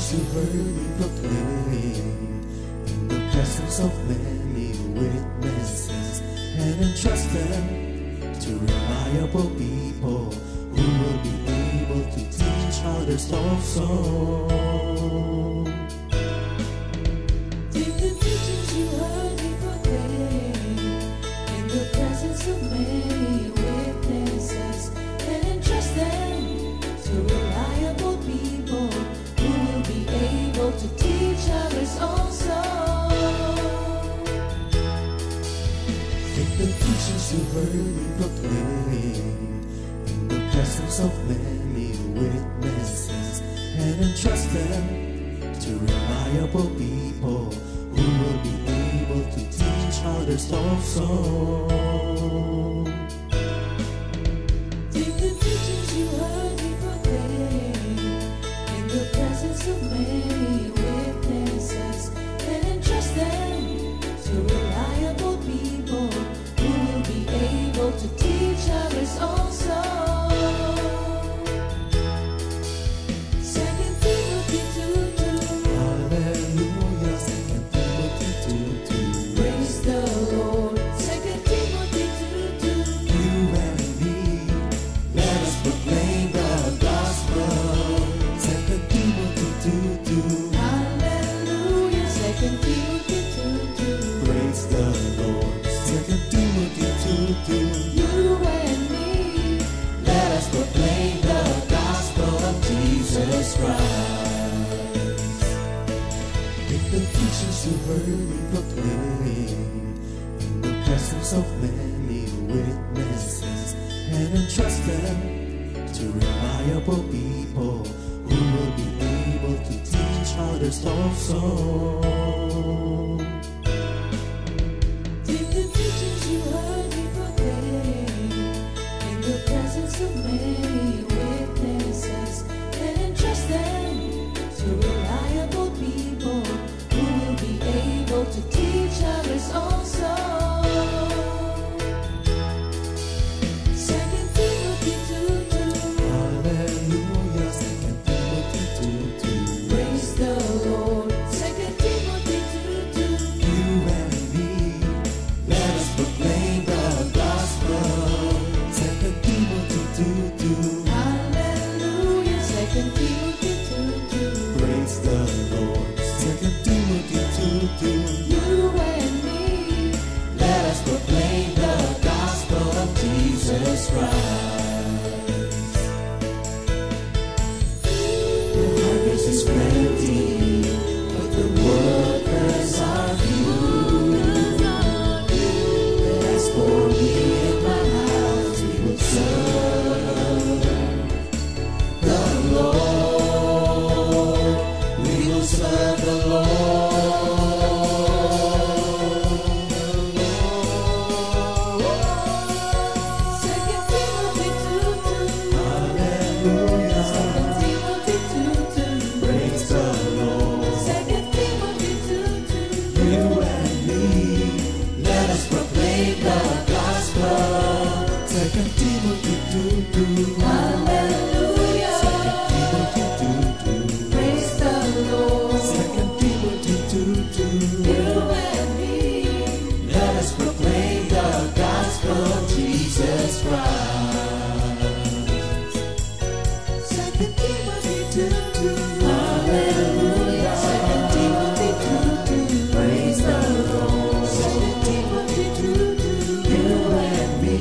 You heard me proclaim in the presence of many witnesses, and entrust them to reliable people who will be able to teach others also. Take the teachings you heard me proclaim in the presence of many witnesses, and entrust them to reliable people who will be able to teach others also. Take the teachings you heard me proclaim in the presence of many witnesses, and entrust them to reliable people who will be able to teach others also. Take the teachings you heard me proclaim in the presence of many witnesses, and entrust them to reliable people who will be able to teach others also. 2 Timothy 2:2. Hallelujah, 2 Timothy 2:2. Praise the Lord. 2 Timothy 2:2. You and me, let us proclaim the gospel. 2 Timothy 2:2. Hallelujah. 2 Timothy 2:2. Praise the Lord. 2 Timothy 2:2. You and me, Let us proclaim the gospel of Jesus Christ. Take the teachings you heard me proclaim in the presence of many witnesses, and entrust them to reliable people who will be able to teach others also. take the teachings you heard me proclaim in the presence of many witnesses, and entrust them to reliable people who will be able to teach others also. 2 Timothy 2:2. Hallelujah, 2 Timothy 2:2. Praise the Lord. 2 Timothy 2:2. You and me, let us proclaim the gospel. 2 Timothy 2:2. Hallelujah. 2 Timothy 2:2. Praise the Lord. 2 Timothy 2:2. You and me, Let us proclaim the gospel of Jesus Christ. The harvest is plenty, but the workers are few. As for me and my house, we will serve the Lord. We will serve the Lord. 2 Timothy 2:2. Hallelujah. 2 Timothy 2:2. Praise the Lord. 2 Timothy 2:2. You and me, let us proclaim the gospel. 2 Timothy 2:2. Hallelujah. 2 Timothy 2:2. Praise the Lord. 2 Timothy 2:2. You and me, Let us proclaim the gospel of Jesus Christ. 2 Timothy 2:2. Hallelujah. 2 Timothy 2:2. Praise the Lord. 2 Timothy 2:2. You and me,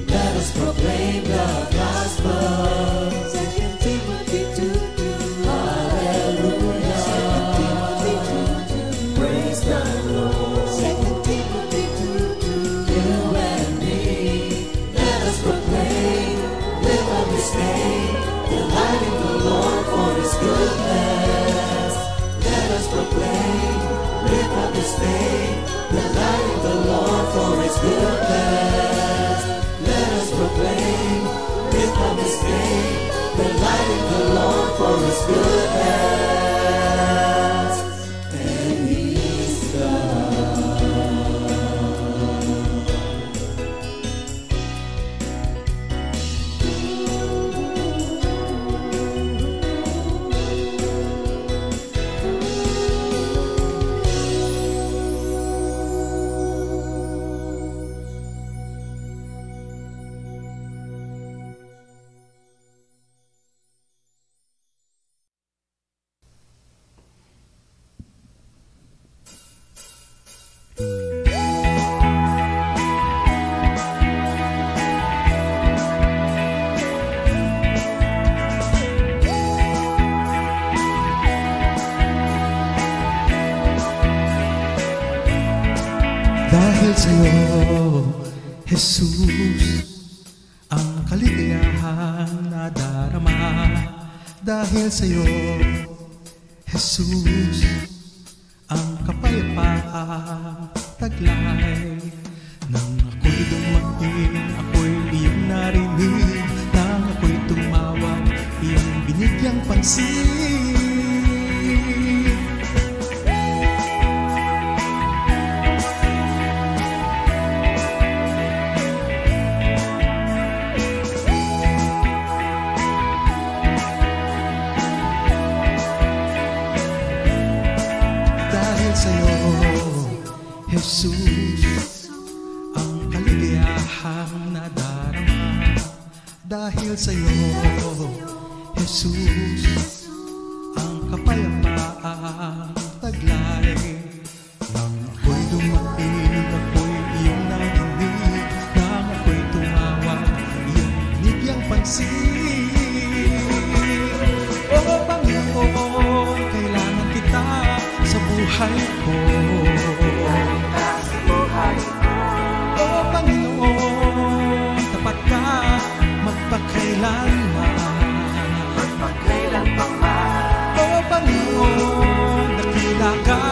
let us proclaim the gospel. 2 Timothy 2:2. Hallelujah. 2 Timothy 2:2. Praise the Lord. 2 Timothy 2:2. You and me, let us proclaim, live on this name, delighting the Lord for His goodness. Let us proclaim, lift up His name, delighting the Lord for His goodness. Let us proclaim, lift up His name, delighting the Lord for His goodness. And He's God. Dahil sa'yo, Jesus, ang kaligayahan na darama. Dahil sa'yo, Jesus, ang kapayapaang taglay. Nang ako'y dumating, ako'y iyong narinig. Nang ako'y tumawag, iyong binigyang pansin. Sa'yo, Jesus, ang kaligayahang nadarama. Dahil sa'yo, Jesus, ang kapayapaang taglay. Nang ako'y dumating, ako'y iyong narinig. Nang ako'y tumawag, iyong binigyang pansin. O Panginoon, kailangan kita sa buhay ko. O Panginoon, tapat ka magpakailanman. O Panginoon, dakila ka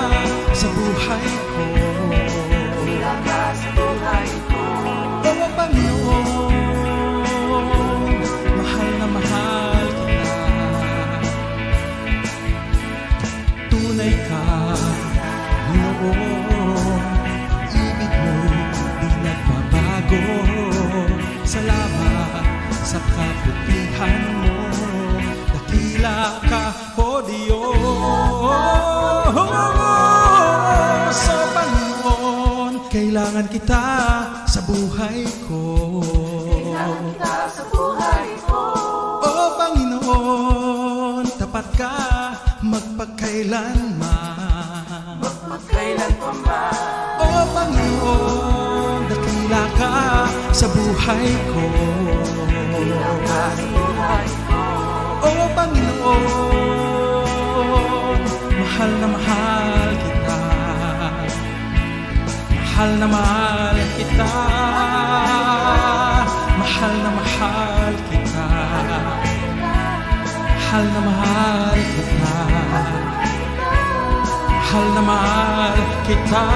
sa buhay ko. O Panginoon, mahal na mahal kita. Tunay ka, Panginoon, ibig mo'y di nagbabago. Salamat sa kabutihan mo, dakila ka, O Diyos. So Panginoon, kailangan kita sa buhay ko. O Panginoon, tapat ka magpakailanman. O Panginoon, dakila ka sa buhay ko. O Panginoon, mahal na mahal kita. Mahal na mahal kita. Mahal na mahal kita. Mahal na mahal kita. Mahal na mahal kita.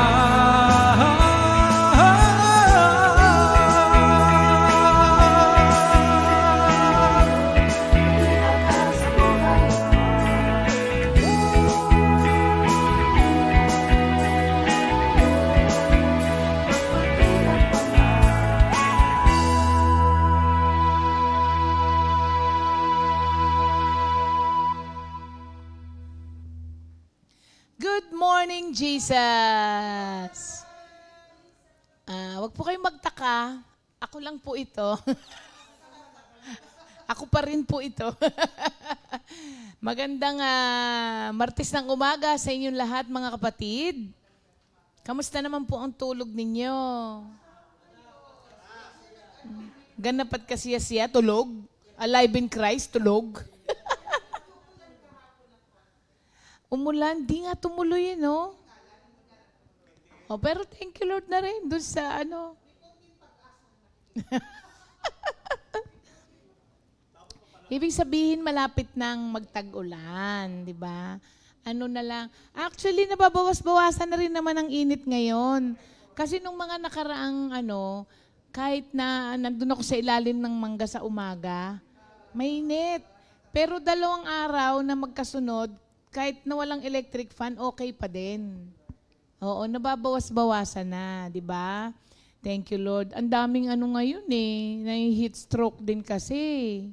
Good morning, Jesus! Wag po kayong magtaka. Ako lang po ito. Ako pa rin po ito. Magandang Martes ng umaga sa inyong lahat, mga kapatid. Kamusta naman po ang tulog ninyo? Ganapat kasi siya, tulog. Alive in Christ, tulog. Umulan, di nga tumuloy no? Oh, pero thank you Lord na rin doon sa Ibig sabihin, malapit nang magtag-ulan, di ba? Ano na lang. Actually, nababawas-bawasan na rin naman ang init ngayon. Kasi nung mga nakaraang kahit na nandun ako sa ilalim ng mangga sa umaga, mainit. Pero 2 araw na magkasunod, kahit na walang electric fan, okay pa din. Oo, nababawas-bawasan na, di ba? Thank you, Lord. Ang daming ngayon na-heat stroke din kasi.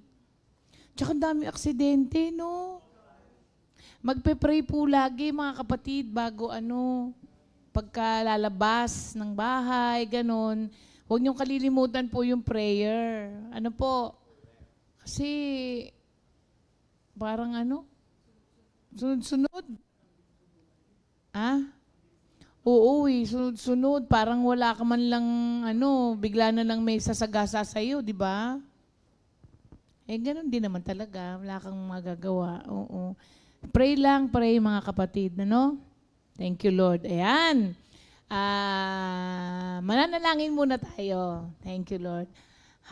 Tsaka ang daming aksidente, no? Magpe-pray po lagi, mga kapatid, bago pagkalalabas ng bahay, ganun. Huwag niyong kalilimutan po yung prayer. Ano po? Kasi, parang sunod-sunod. Oo, sunod-sunod. Parang wala ka man lang, bigla na lang may sasagasa sa'yo, di ba? Ganun din naman talaga. Wala kang magagawa. Oo. Pray lang, pray mga kapatid. Thank you, Lord. Ayan. Mananalangin muna tayo. Thank you, Lord.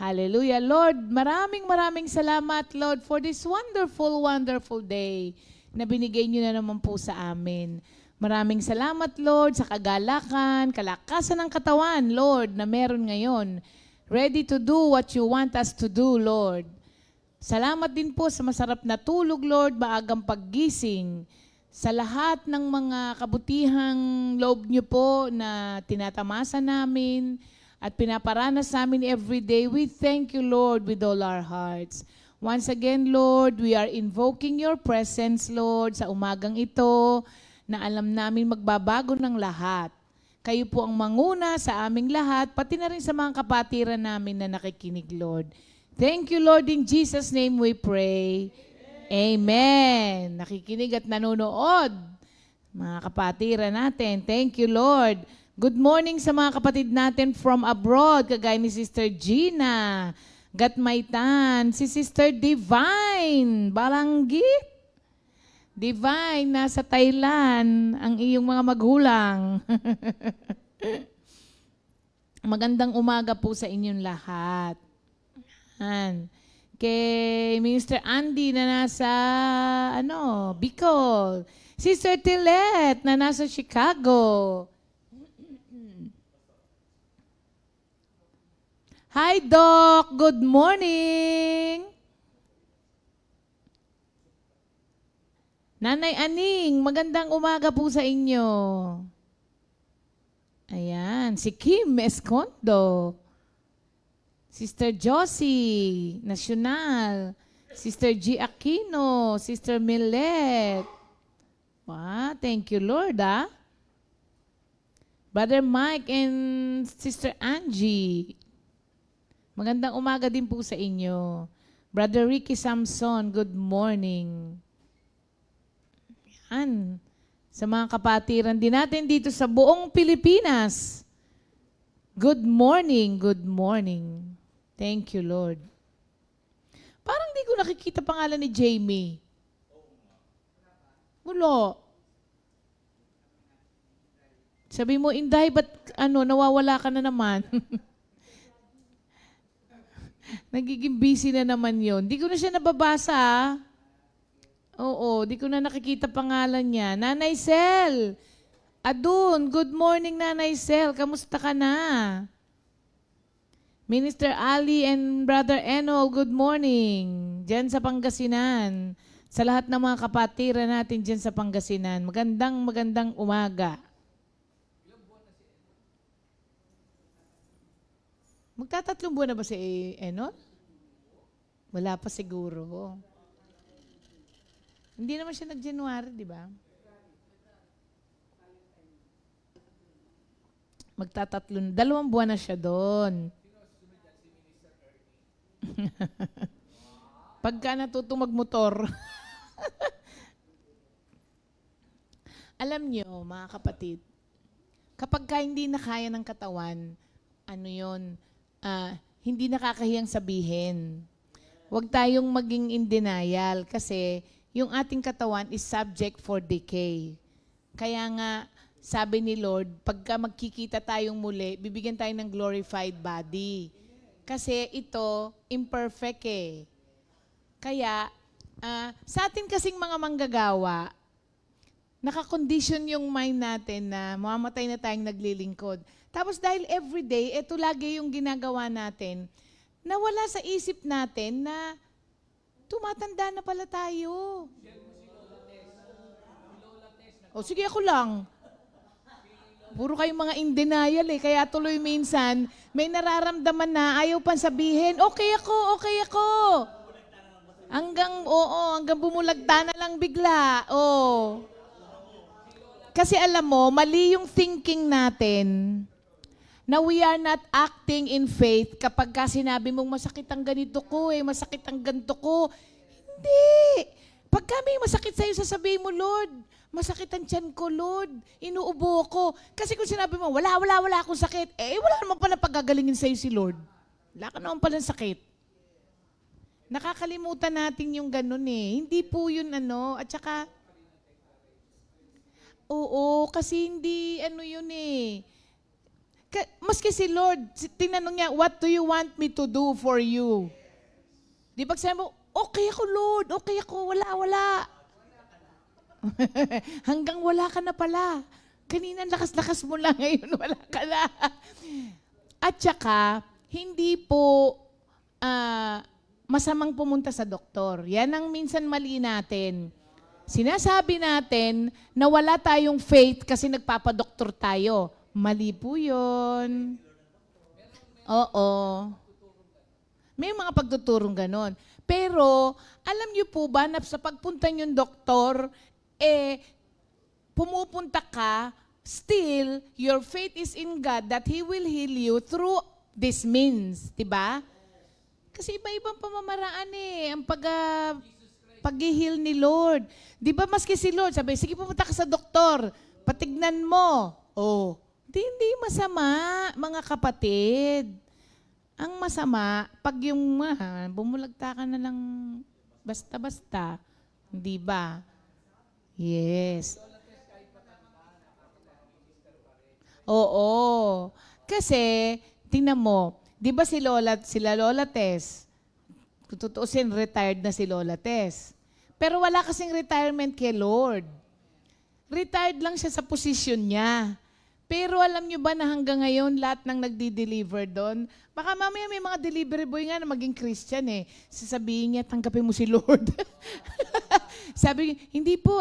Hallelujah. Lord, maraming salamat, Lord, for this wonderful, wonderful day na binigay niyo na naman po sa amin. Maraming salamat, Lord, sa kagalakan, kalakasan ng katawan, Lord, na meron ngayon. Ready to do what you want us to do, Lord. Salamat din po sa masarap na tulog, Lord, maagang paggising. Sa lahat ng mga kabutihang loob niyo po na tinatamasa namin at pinaparanas namin every day, we thank you, Lord, with all our hearts. Once again, Lord, we are invoking your presence, Lord, sa umagang ito na alam namin magbabago ng lahat. Kayo po ang manguna sa aming lahat, pati na rin sa mga kapatiran namin na nakikinig, Lord. Thank you, Lord. In Jesus' name we pray. Amen. Nakikinig at nanonood. Mga kapatiran natin. Thank you, Lord. Good morning sa mga kapatid natin from abroad, kagaya ni Sister Gina, Gatmaytan, si Sister Divine, Balanggit. Divine, nasa Thailand, ang iyong mga magulang. Magandang umaga po sa inyong lahat. Kay Minister Andy na nasa Bicol. Sister Tillet na nasa Chicago. Hi, Doc. Good morning. Nanay Aning, magandang umaga po sa inyo. Ayan, si Kim Escondo. Sister Josie, Nacional. Sister G. Aquino. Sister Millet. Wow, thank you, Lord, Brother Mike and Sister Angie. Magandang umaga din po sa inyo. Brother Ricky Samson, good morning. Yan. Sa mga kapatiran din natin dito sa buong Pilipinas. Good morning, good morning. Thank you, Lord. Parang di ko nakikita pangalan ni Jamie. Wala. Sabi mo, Inday, ba't nawawala ka na naman? Nagiging busy na naman yon. Di ko na siya nababasa. Oo, di ko na nakikita pangalan niya. Nanay Sel. Adun, good morning, Nanay Sel. Kamusta ka na? Minister Ali and Brother Enol, good morning. Diyan sa Pangasinan. Sa lahat ng mga kapatiran natin diyan sa Pangasinan. Magandang umaga. Magtatatlong buwan na ba si Enol? Wala pa siguro. Hindi naman siya nag-January, di ba? Magtatatlong. 2 buwan na siya doon. Pagka natutong magmotor. Alam nyo, mga kapatid, kapag hindi na kaya ng katawan, hindi nakakahiyang sabihin. Huwag tayong maging in denial kasi yung ating katawan is subject for decay. Kaya nga, sabi ni Lord, pagka magkikita tayong muli, bibigyan tayo ng glorified body. Kasi ito, imperfect Kaya, sa atin kasing mga manggagawa, nakakondition yung mind natin na mamamatay na tayong naglilingkod. Tapos dahil everyday, ito lagi yung ginagawa natin, nawala sa isip natin na tumatanda na pala tayo. O sige, ako lang. Puro kayong mga in denial eh. Kaya tuloy minsan, may nararamdaman na ayaw pang sabihin, okay ako. Hanggang bumulagta na lang bigla. Oh. Kasi alam mo, mali yung thinking natin na we are not acting in faith kapag sinabi mong masakit ang ganito ko masakit ang ganito ko. Hindi. Pag kami masakit sa'yo, sasabihin mo, Lord, masakit ang tiyan ko, Lord. Inuubo ko. Kasi kung sinabi mo, wala akong sakit, wala naman pala pagagalingin sa'yo si Lord. Wala ka naman pala sakit. Nakakalimutan natin yung ganun eh. Hindi po yun at saka, oo, kasi hindi yun eh. Maski si Lord, tinanong niya, what do you want me to do for you? Di ba sabi mo, okay ako Lord, okay ako, wala. Hanggang wala ka na pala. Kanina lakas-lakas mo lang, ngayon wala ka na. At saka, hindi po masamang pumunta sa doktor. Yan ang minsan mali natin. Sinasabi natin na wala tayong faith kasi nagpapadoktor tayo. Mali po yun. Oo. May mga pagtuturong ganon. Pero, alam niyo po ba na sa pagpunta niyong doktor, pumupunta ka, still, your faith is in God that He will heal you through this means. Diba? Kasi iba-ibang pamamaraan ang pag-heal ni Lord. Di ba maski si Lord, sabi, sige pumunta ka sa doktor, patignan mo. Oh, hindi masama, mga kapatid. Ang masama, pag yung bumulagta ka na lang basta-basta. Di ba? Yes. Oo. Kasi, tingnan mo, di ba sila Lola Tess, kung tutuusin, retired na si Lola Tess. Pero wala kasing retirement kay Lord. Retired lang siya sa posisyon niya. Pero alam niyo ba na hanggang ngayon, lahat ng nagdi-deliver doon, baka mamaya may mga delivery boy nga na maging Christian sasabihin niya, tanggapin mo si Lord. Sabi niya, hindi po,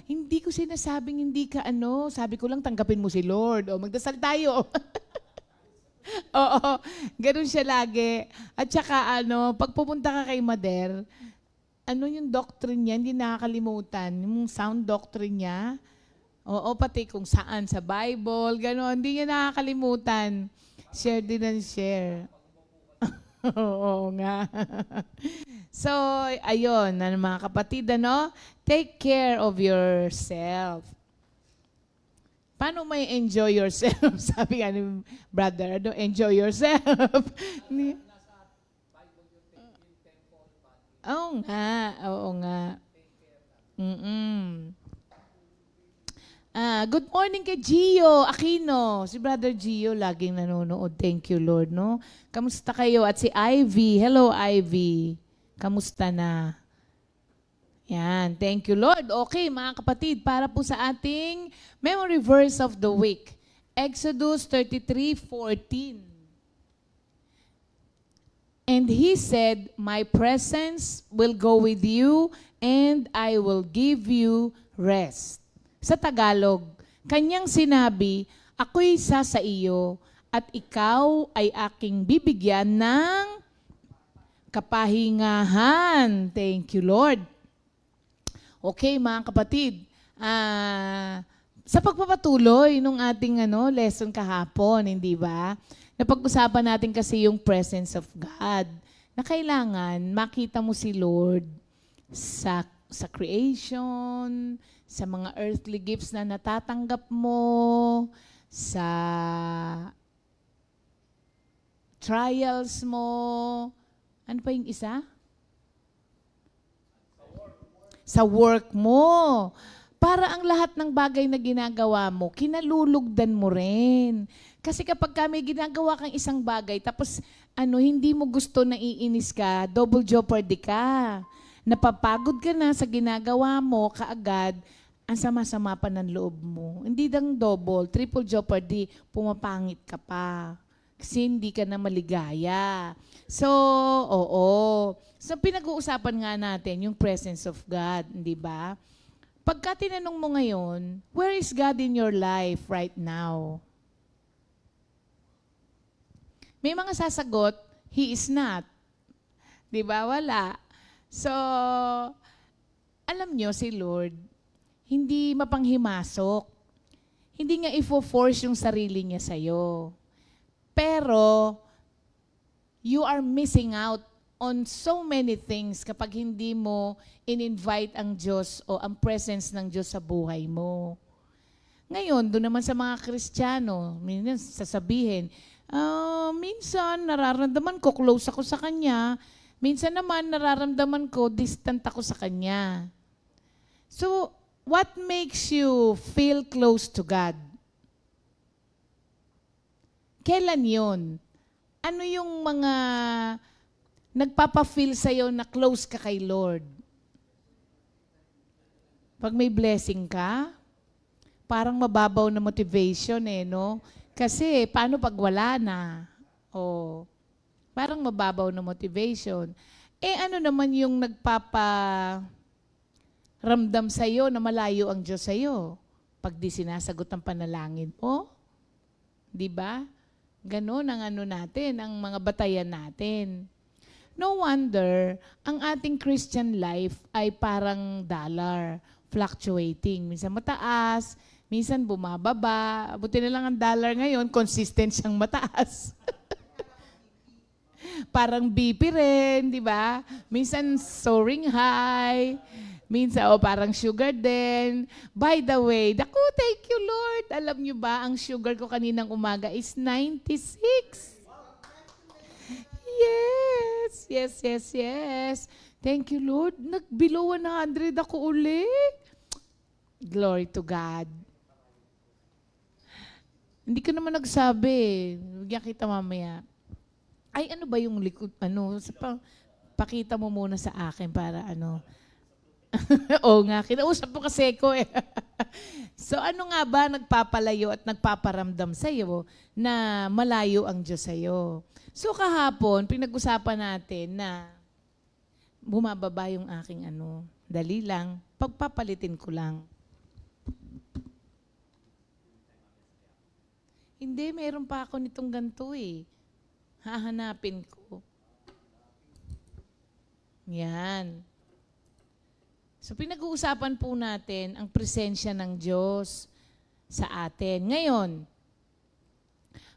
hindi ko sinasabing hindi ka sabi ko lang tanggapin mo si Lord. O, magdasal tayo. Oo, ganun siya lagi. At saka pag pupunta ka kay Mother, yung doctrine niya, hindi nakakalimutan. Yung sound doctrine niya, oo, pati kung saan sa Bible, gano'n, hindi niya nakakalimutan. Share din and share. Oo nga. So, ayun, mga kapatid, take care of yourself. Paano may enjoy yourself? Sabi nga ni brother, enjoy yourself. Oo nga. Good morning kay Gio Aquino. Si Brother Gio laging nanonood. Thank you, Lord, no? Kamusta kayo? At si Ivy. Hello, Ivy. Kamusta na? Yan. Thank you, Lord. Okay, mga kapatid, para po sa ating memory verse of the week. Exodus 33:14. And he said, my presence will go with you and I will give you rest. Sa Tagalog, kanyang sinabi, ako'y isa sa iyo at ikaw ay aking bibigyan ng kapahingahan. Thank you, Lord. Okay, mga kapatid, sa pagpapatuloy nung ating lesson kahapon, hindi ba? Napag-usapan natin kasi yung presence of God na kailangan makita mo si Lord sa creation, sa mga earthly gifts na natatanggap mo, sa trials mo. Ano pa yung isa? Sa work mo. para ang lahat ng bagay na ginagawa mo, kinalulugdan mo rin. Kasi kapag may ginagawa kang isang bagay, tapos hindi mo gusto na iinis ka, double jeopardy ka. Napapagod ka na sa ginagawa mo, kaagad, ang sama-sama pa ng loob mo. Hindi lang double, triple jeopardy, pumapangit ka pa. Kasi hindi ka na maligaya. So, So, pinag-uusapan nga natin yung presence of God, di ba? Pagka tinanong mo ngayon, where is God in your life right now? May mga sasagot, He is not. Di ba? Wala. So, alam nyo si Lord, hindi mapanghimasok. Hindi nga i-force yung sarili niya sa'yo. Pero, you are missing out on so many things kapag hindi mo in-invite ang Diyos o ang presence ng Diyos sa buhay mo. Ngayon, doon naman sa mga Kristiyano, minsan sasabihin, minsan nararamdaman ko close ako sa Kanya, minsan naman nararamdaman ko distant ako sa Kanya. So, what makes you feel close to God? Kailan yun? Ano yung mga nagpapa-feel sa'yo na close ka kay Lord? Pag may blessing ka, parang mababaw na motivation no? Kasi paano pag wala na? Parang mababaw na motivation. Ano naman yung nagpapa-ramdam sa'yo na malayo ang Diyos sa'yo? Pag di sinasagot ang panalangin mo? Di ba? Ganon ang natin, ang mga batayan natin. No wonder, ang ating Christian life ay parang dollar, fluctuating. Minsan mataas, minsan bumababa. Buti na lang ang dollar ngayon, consistent siyang mataas. Parang BP rin, di ba? Minsan soaring high. Minsan, parang sugar din. By the way, thank you Lord. Alam niyo ba, ang sugar ko kaninang umaga is 96. Yes. Thank you, Lord. Nag-below 100 ako uli. Glory to God. Hindi ko naman nagsabi. Bigyan kita mamaya. Ay, ano ba yung likod? Pakita mo muna sa akin para Oo nga, kinausap mo kasi ko So, ano nga ba nagpapalayo at nagpaparamdam sa'yo na malayo ang Diyos sa'yo? So kahapon, pinag-usapan natin na bumababa yung aking dali lang, pagpapalitin ko lang. Hindi, meron pa ako nitong ganito Hahanapin ko. Yan. So pinag-uusapan po natin ang presensya ng Diyos sa atin. Ngayon,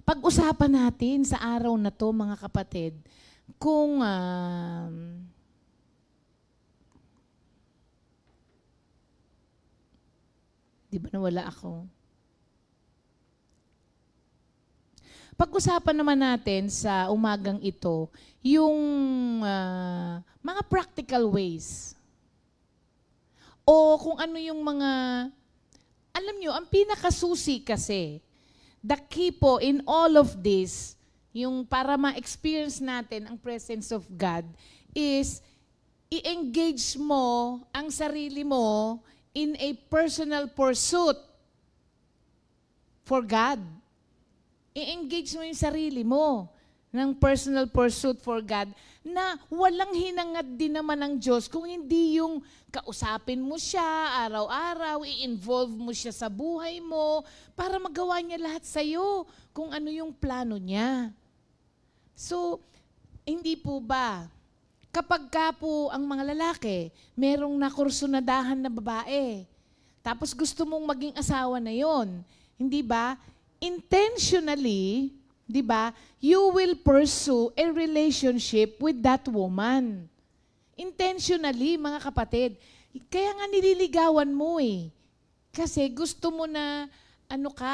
pag-usapan natin sa araw na to, mga kapatid, kung di ba nawala ako? Pag-usapan naman natin sa umagang ito, yung mga practical ways. O kung ano yung mga, alam nyo, ang pinakasusi kasi, the key po in all of this, yung para ma-experience natin ang presence of God, is i-engage mo ang sarili mo in a personal pursuit for God. I-engage mo yung sarili mo ng personal pursuit for God na walang hinangad din naman ng Diyos kung hindi yung kausapin mo siya araw-araw, i-involve mo siya sa buhay mo para magawa niya lahat sa'yo kung ano yung plano niya. So, hindi po ba, kapag ka po ang mga lalaki, merong nakursunadahan na babae, tapos gusto mong maging asawa na yon, hindi ba? Intentionally, di ba, you will pursue a relationship with that woman. Intentionally, mga kapatid. Kaya nga nililigawan mo Kasi gusto mo na,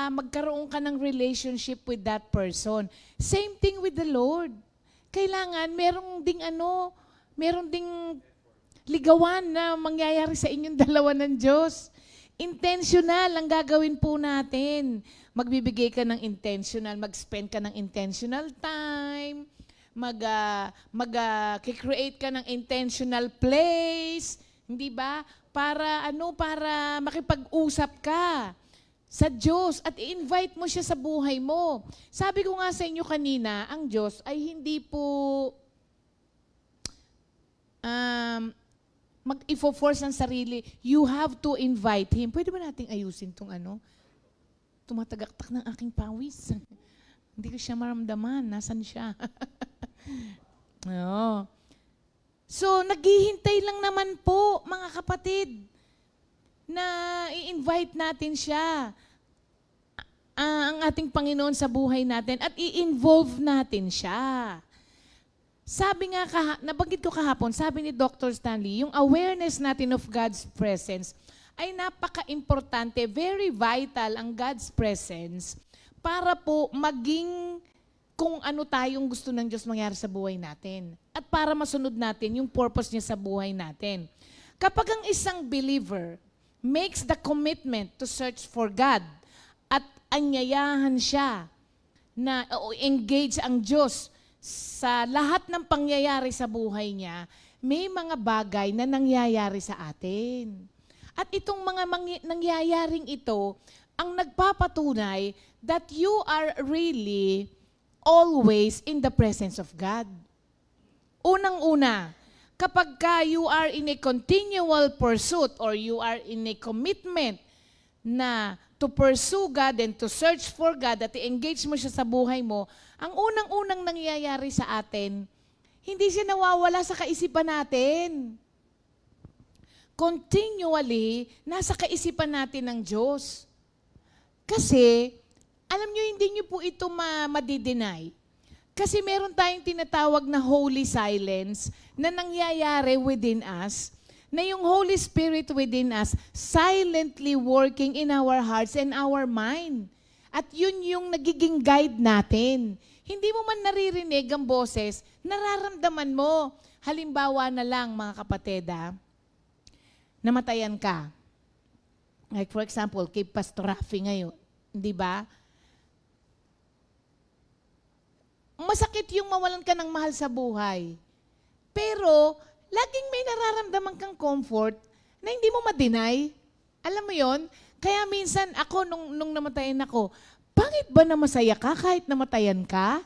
magkaroon ka ng relationship with that person. Same thing with the Lord. Kailangan, meron ding ligawan na mangyayari sa inyong dalawa ng Diyos. Intentional ang gagawin po natin. Magbibigay ka ng intentional, mag-spend ka ng intentional time, mag-create ka ng intentional place, hindi ba? Para makipag-usap ka sa Diyos at i-invite mo siya sa buhay mo. Sabi ko nga sa inyo kanina, ang Diyos ay hindi po mag-i-force ang sarili. You have to invite Him. Pwede ba nating ayusin itong tumatagaktak ng aking pawis? Hindi ko siya maramdaman. Nasaan siya? No. So, naghihintay lang naman po, mga kapatid, na i-invite natin siya, ang ating Panginoon sa buhay natin, at i-involve natin siya. Sabi nga, nabanggit ko kahapon, sabi ni Dr. Stanley, yung awareness natin of God's presence ay napaka-importante, very vital ang God's presence para po maging kung ano tayong gusto ng Diyos mangyari sa buhay natin at para masunod natin yung purpose niya sa buhay natin. Kapag ang isang believer makes the commitment to search for God at anyayahan siya na engage ang Diyos sa lahat ng pangyayari sa buhay niya, may mga bagay na nangyayari sa atin. At itong mga nangyayaring ito ang nagpapatunay that you are really always in the presence of God. Unang-una, kapag you are in a continual pursuit or you are in a commitment na to pursue God and to search for God at i-engage mo siya sa buhay mo, ang unang-unang nangyayari sa atin, hindi siya nawawala sa kaisipan natin. Continually, nasa kaisipan natin ng Diyos. Kasi, alam nyo, hindi nyo po ito madidenay. Kasi meron tayong tinatawag na holy silence na nangyayari within us, na yung Holy Spirit within us silently working in our hearts and our mind. At yun yung nagiging guide natin. Hindi mo man naririnig ang boses, nararamdaman mo. Halimbawa na lang, mga kapatid, namatayan ka. Like for example, kay Pastor Rafi ngayon, di ba? Masakit yung mawalan ka ng mahal sa buhay. Pero, laging may nararamdaman kang comfort na hindi mo ma-deny. Alam mo yon? Kaya minsan ako, nung namatayan ako, bakit ba na masaya ka kahit namatayan ka?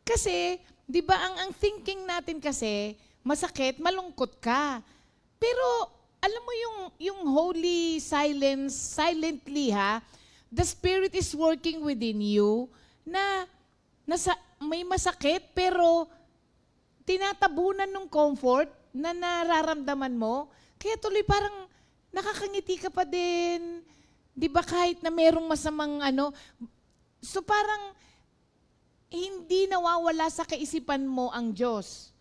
Kasi, di ba, ang thinking natin kasi, masakit, malungkot ka. Pero, alam mo yung holy silence, silently the Spirit is working within you na may masakit, pero tinatabunan ng comfort na nararamdaman mo. Kaya tuloy parang nakakangiti ka pa din. Di ba kahit na merong masamang So parang hindi nawawala sa kaisipan mo ang Diyos.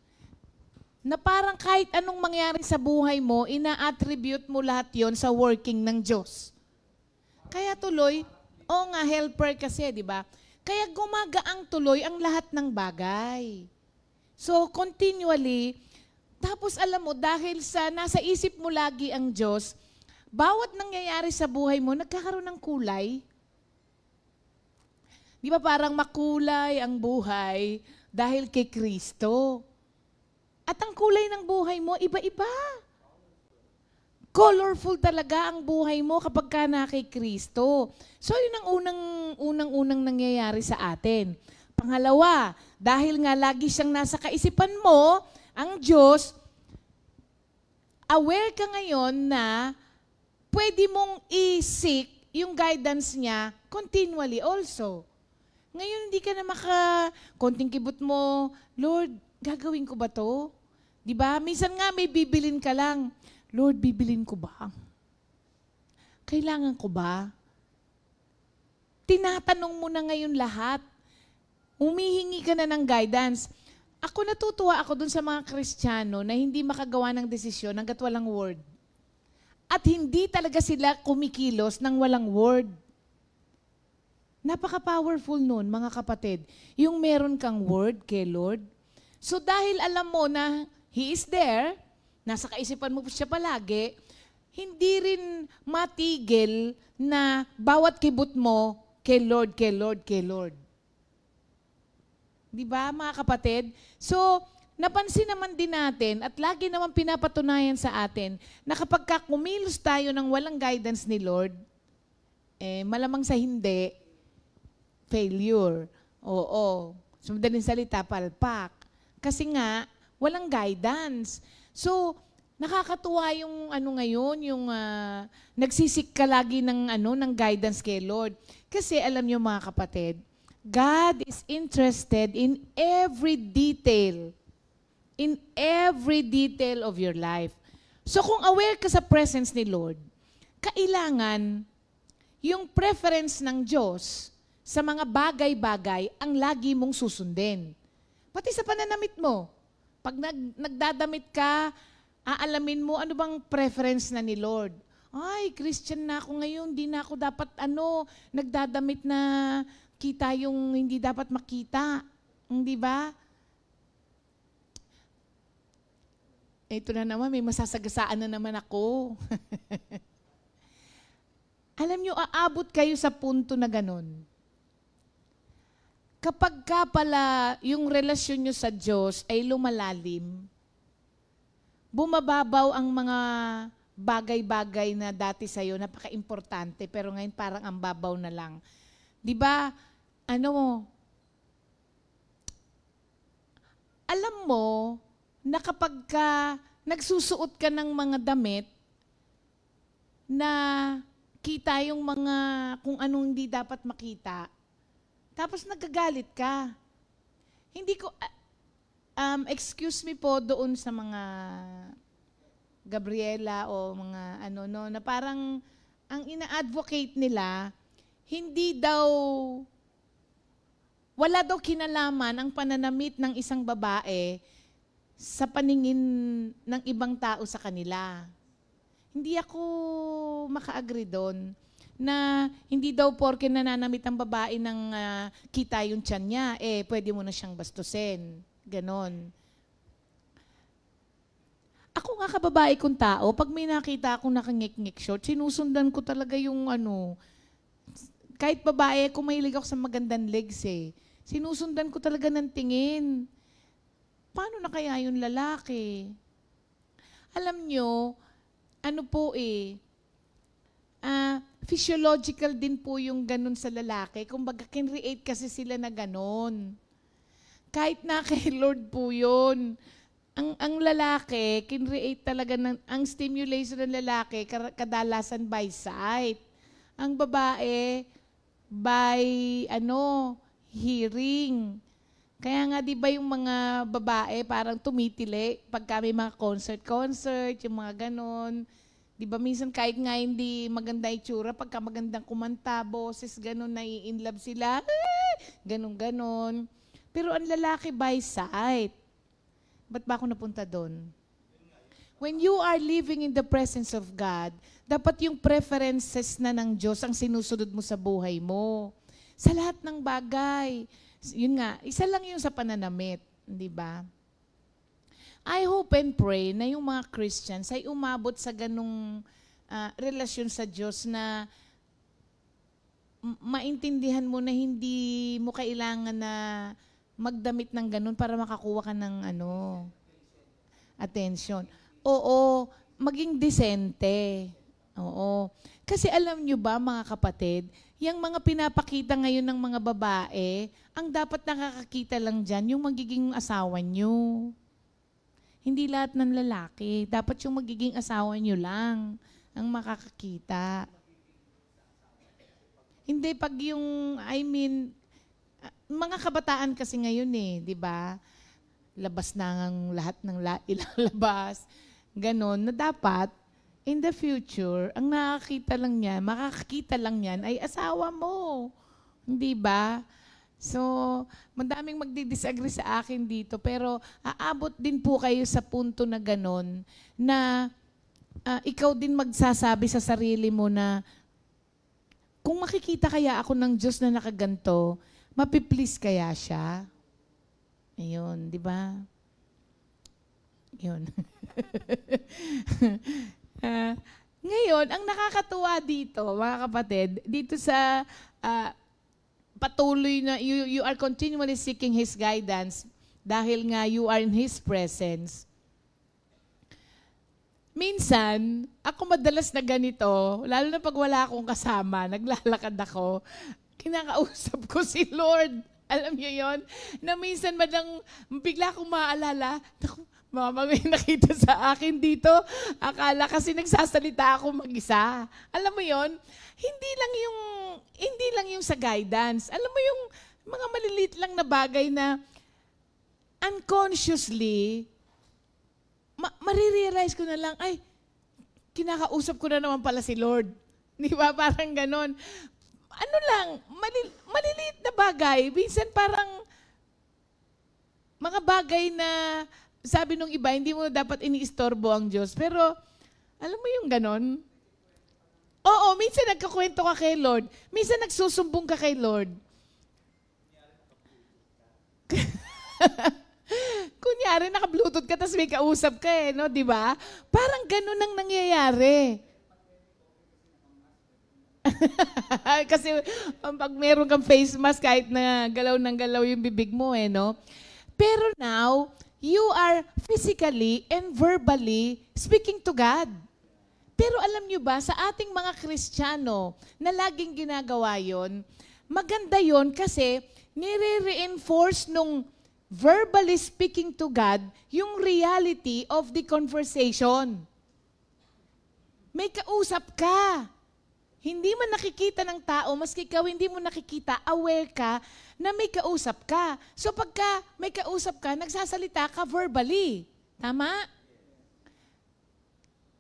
Na parang kahit anong mangyari sa buhay mo, ina-attribute mo lahat yon sa working ng Diyos. Kaya tuloy, helper kasi, di ba? Kaya gumagaang tuloy ang lahat ng bagay. So, continually, tapos alam mo, dahil sa nasa isip mo lagi ang Diyos, bawat nangyayari sa buhay mo, nagkakaroon ng kulay. Di ba parang makulay ang buhay dahil kay Kristo? At ang kulay ng buhay mo, iba-iba. Colorful talaga ang buhay mo kapag ka na kay Kristo. So, yun ang unang nangyayari sa atin. Pangalawa, dahil nga lagi siyang nasa kaisipan mo, ang Diyos, aware ka ngayon na pwede mong i-seek yung guidance niya continually also. Ngayon, hindi ka na konting kibot mo, Lord, gagawin ko ba to? Diba? Minsan nga may bibilin ka lang. Lord, bibilin ko ba? Kailangan ko ba? Tinatanong mo na ngayon lahat. Humihingi ka na ng guidance. Ako natutuwa ako dun sa mga Kristiyano na hindi makagawa ng desisyon hanggat walang word. At hindi talaga sila kumikilos ng walang word. Napaka-powerful nun, mga kapatid. Yung meron kang word kay Lord. So dahil alam mo na He is there, nasa kaisipan mo siya palagi, hindi rin matigil na bawat kibot mo, kay Lord, kay Lord, kay Lord. Di ba, mga kapatid? So, napansin naman din natin at lagi naman pinapatunayan sa atin na kapag kumilos tayo ng walang guidance ni Lord, malamang sa hindi, failure. Oo. So, madaling salita, palpak. Kasi nga, walang guidance. So, nakakatuwa yung ngayon, yung nagsisik ka lagi ng guidance kay Lord. Kasi alam niyo mga kapatid, God is interested in every detail of your life. So kung aware ka sa presence ni Lord, kailangan yung preference ng Diyos sa mga bagay-bagay ang lagi mong susundin. Pati sa pananamit mo. Pag nagdadamit ka, aalamin mo ano bang preference na ni Lord. Ay, Christian na ako ngayon, di na ako dapat nagdadamit na kita yung hindi dapat makita. Hindi ba? Ito na naman, may masasagasaan na naman ako. Alam nyo, aabot kayo sa punto na ganun. Kapag ka pala yung relasyon nyo sa Diyos ay lumalalim, bumababaw ang mga bagay-bagay na dati sa'yo, napaka-importante, pero ngayon parang ang babaw na lang. Di ba, alam mo na kapag ka nagsusuot ka ng mga damit na kita yung mga kung anong hindi dapat makita, tapos nagagalit ka. Hindi ko, excuse me po doon sa mga Gabriela o mga na parang ang ina-advocate nila, wala daw kinalaman ang pananamit ng isang babae sa paningin ng ibang tao sa kanila. Hindi ako maka-agree doon na hindi daw porke nananamit ang babae ng kita yung tiyan niya, pwede mo na siyang bastusin. Ganon. Ako nga kababae kong tao, pag may nakita akong nakangik-ngik short, sinusundan ko talaga yung kahit babae, kung mahilig ako sa magandang legs sinusundan ko talaga ng tingin. Paano na kaya yung lalaki? Alam nyo, physiological din po yung ganun sa lalaki. Kumbaga, can-create kasi sila na ganun. Kahit na kay Lord po yun. Ang lalaki, can-create talaga ang stimulation ng lalaki, kadalasan by sight. Ang babae, by, hearing. Kaya nga, di ba yung mga babae parang tumitili pagka may mga concert, yung mga ganon. Di ba minsan kahit nga hindi maganda itsura, pagka magandang kumanta, boses, ganon, nai-inlove sila. Ganon. Pero ang lalaki by sight. Ba't ba ako napunta doon? When you are living in the presence of God, dapat yung preferences na ng Diyos ang sinusunod mo sa buhay mo. Sa lahat ng bagay. Yun nga, isa lang yung sa pananamit. Di ba? I hope and pray na yung mga Christians ay umabot sa ganung relasyon sa Diyos na maintindihan mo na hindi mo kailangan na magdamit ng ganun para makakuha ka ng attention. Oo, maging disente. Oo. Kasi alam nyo ba, mga kapatid, yung mga pinapakita ngayon ng mga babae, ang dapat nakakakita lang dyan, yung magiging asawa nyo. Hindi lahat ng lalaki. Dapat yung magiging asawa nyo lang ang makakakita. Hindi pag yung, mga kabataan kasi ngayon di ba? Labas na ang lahat ng ilalabas. Ganon, na dapat, in the future, ang makakakita lang yan ay asawa mo. Hindi ba? So, madaming magdi-disagree sa akin dito, pero aabot din po kayo sa punto na ganon, na ikaw din magsasabi sa sarili mo na, kung makikita kaya ako ng Diyos na nakaganto, mapiplease kaya siya? Ayun, di ba? Yun. Ngayon, ang nakakatuwa dito, mga kapatid, dito sa patuloy na you are continually seeking His guidance dahil nga you are in His presence. Minsan, ako madalas na ganito, lalo na pag wala akong kasama, naglalakad ako, kinakausap ko si Lord. Alam niyo yon? Na minsan bigla akong maaalala, naku, mama, may nakita sa akin dito. Akala kasi nagsasalita ako mag-isa. Alam mo yon? Hindi lang yung sa guidance. Alam mo yung mga maliliit lang na bagay na unconsciously, marirealize ko na lang, ay, kinakausap ko na naman pala si Lord. Di ba? Parang ganon. Ano lang, maliliit na bagay. Minsan parang mga bagay na sabi nung iba, hindi mo dapat iniistorbo ang Diyos. Pero, alam mo yung ganon? Oo, minsan nagkakwento ka kay Lord. Minsan nagsusumbong ka kay Lord. Kunyari, naka-Bluetooth ka, tapos may kausap ka no? Di ba? Parang ganon ang nangyayari. Kasi pag meron kang face mask, kahit na galaw ng galaw yung bibig mo, no? Pero now, you are physically and verbally speaking to God. Pero alam nyo ba, sa ating mga Kristiyano na laging ginagawa yon, maganda yon kasi nire-reinforce nung verbally speaking to God yung reality of the conversation. May kausap ka. Hindi man nakikita ng tao, maski ikaw hindi mo nakikita, aware ka na may kausap ka. So pagka may kausap ka, nagsasalita ka verbally. Tama?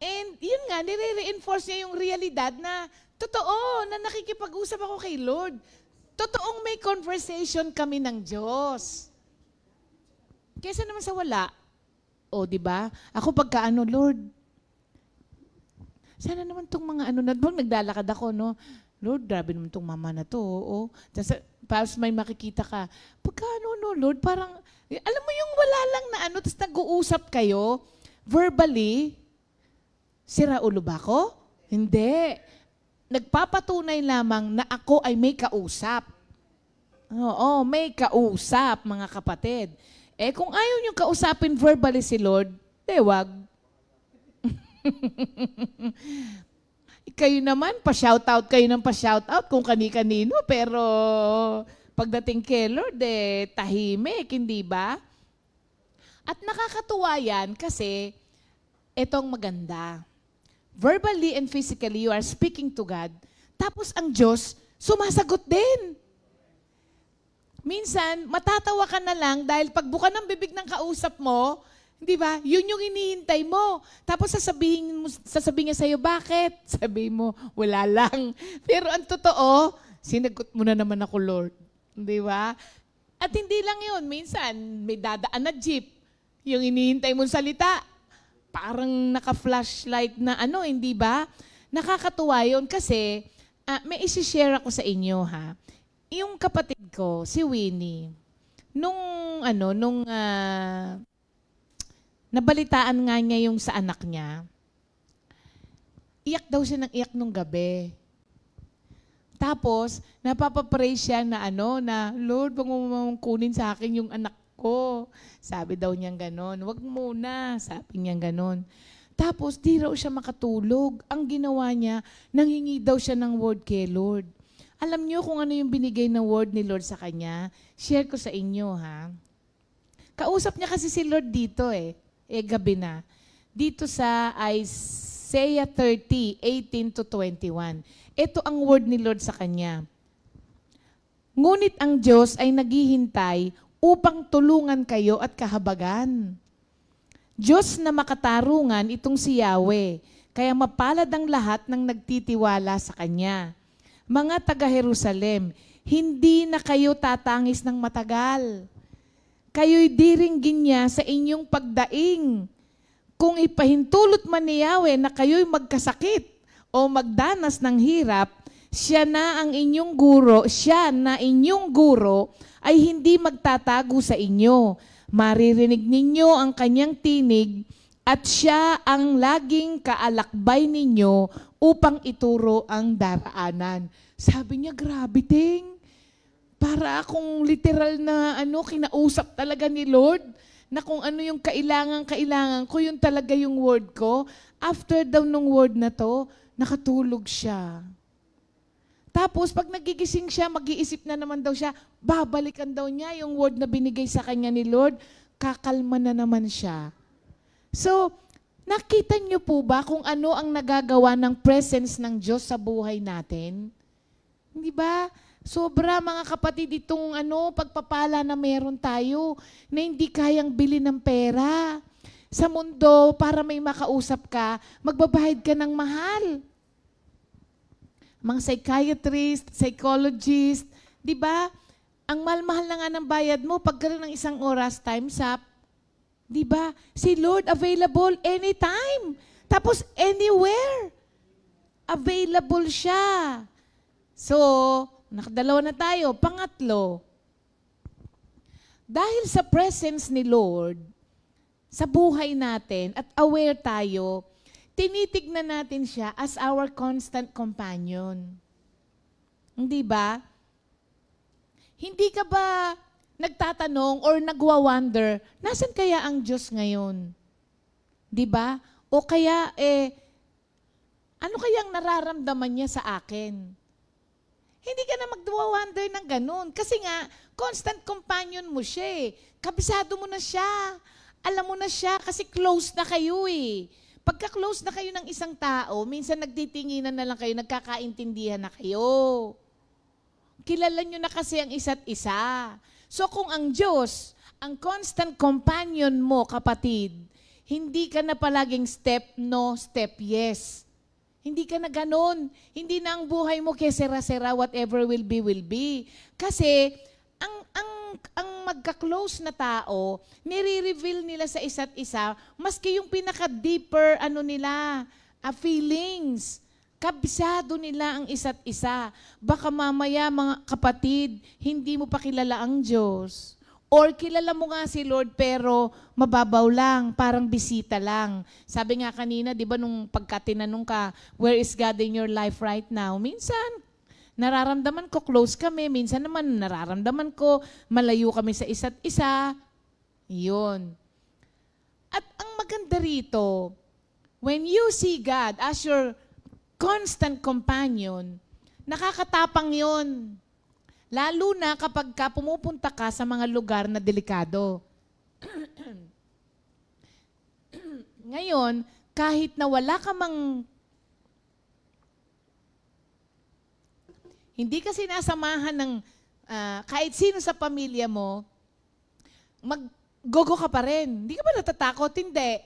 And yun nga, nire-reinforce niya yung realidad na totoo, na nakikipag-usap ako kay Lord. Totoong may conversation kami ng Diyos. Kaysa naman sa wala. O, di ba? Ako pagkaano, Lord, sana naman itong mga naglalakad ako, no? Lord, grabe naman itong mama na to, oo. Tapos may makikita ka, pagkaano, no, Lord, parang, alam mo yung wala lang na tapos nag-uusap kayo, verbally, sira ulo ba ako? Hindi. Nagpapatunay lamang na ako ay may kausap. Oo, may kausap, mga kapatid. Kung ayaw niyong kausapin verbally si Lord, wag. Kayo naman, pa-shoutout kayo ng pa-shoutout kung kani-kanino, pero pagdating kay Lord, tahimik, hindi ba? At nakakatuwa yan kasi etong maganda. Verbally and physically, you are speaking to God. Tapos ang Diyos, sumasagot din. Minsan, matatawa ka na lang dahil pagbuka ng bibig ng kausap mo, di ba? Yun yung inihintay mo. Tapos sasabihin niya sa'yo, bakit? Sabihin mo, wala lang. Pero ang totoo, sinagot mo na naman ako, Lord. Di ba? At hindi lang yun. Minsan, may dadaan na jeep. Yung inihintay mong salita, parang naka-flashlight na hindi ba? Nakakatuwa yun kasi may isi-share ako sa inyo, ha? Yung kapatid ko, si Winnie, nung nabalitaan nga niya yung sa anak niya, iyak daw siya ng iyak nung gabi. Tapos, napapapray siya na na, Lord, wag mo kunin sa akin yung anak ko. Sabi daw niyang ganon. Wag muna, sabi niyang ganon. Tapos, di raw siya makatulog. Ang ginawa niya, nanghingi daw siya ng word kay Lord. Alam niyo kung ano yung binigay ng word ni Lord sa kanya? Share ko sa inyo, ha? Kausap niya kasi si Lord dito, gabi na. Dito sa Isaiah 30, 18-21. Ito ang word ni Lord sa kanya. Ngunit ang Diyos ay naghihintay upang tulungan kayo at kahabagan. Diyos na makatarungan itong si Yahweh, kaya mapalad ang lahat ng nagtitiwala sa Kanya. Mga taga-Jerusalem, hindi na kayo tatangis ng matagal. Kayo'y diringgin niya sa inyong pagdaing. Kung ipahintulot man ni Yahweh na kayo'y magkasakit o magdanas ng hirap, siya na inyong guro ay hindi magtatago sa inyo. Maririnig ninyo ang kanyang tinig at siya ang laging kaalakbay ninyo upang ituro ang daraanan. Sabi niya, grabe ting. Para akong literal na kinausap talaga ni Lord, na kung ano yung kailangan ko, yun talaga yung word ko. After daw nung word na to, nakatulog siya. Tapos, pag nagigising siya, mag-iisip na naman daw siya, babalikan daw niya yung word na binigay sa kanya ni Lord, kakalma na naman siya. So, nakita niyo po ba kung ano ang nagagawa ng presence ng Diyos sa buhay natin? Hindi ba? Sobra mga kapatid itong pagpapala na meron tayo na hindi kayang bili ng pera. Sa mundo, para may makausap ka, magbabayad ka ng mahal. Mga psychiatrist, psychologist, di ba? Ang mahal-mahal na nga ng bayad mo, pagkaroon ng 1 oras, time's up. Di ba? Si Lord available anytime. Tapos anywhere. Available siya. So, nakadalawa na tayo. Pangatlo, dahil sa presence ni Lord, sa buhay natin, at aware tayo, tinitignan natin siya as our constant companion. Hindi ba? Hindi ka ba nagtatanong or nagwa-wonder, nasan kaya ang Diyos ngayon? Di ba? O kaya, ano kayang nararamdaman niya sa akin? Hindi ka na magwa-wonder ng ganun. Kasi nga, constant companion mo siya eh. Kabisado mo na siya. Alam mo na siya kasi close na kayo eh. Pagka-close na kayo ng isang tao, minsan nagtitinginan na lang kayo, nagkakaintindihan na kayo. Kilala nyo na kasi ang isa't isa. So kung ang Diyos, ang constant companion mo, kapatid, hindi ka na palaging step no, step yes. Hindi ka na ganun. Hindi na ang buhay mo kesera-sera, whatever will be. Kasi ang magka-close na tao, nire-reveal nila sa isa't isa, maski yung pinaka-deeper feelings. Kabisado nila ang isa't isa. Baka mamaya, mga kapatid, hindi mo pa kilala ang Diyos. Or kilala mo nga si Lord pero mababaw lang, parang bisita lang. Sabi nga kanina, di ba nung pagkatinanong ka, where is God in your life right now? Minsan, nararamdaman ko close kami. Minsan naman, nararamdaman ko malayo kami sa isa't isa. Yun. At ang maganda rito, when you see God as your constant companion, nakakatapang yun. Lalo na kapag pumupunta ka sa mga lugar na delikado. Ngayon, kahit na wala ka mang, hindi ka sinasamahan ng kahit sino sa pamilya mo, mag-gogo ka pa rin. Hindi ka ba natatakot? Hindi.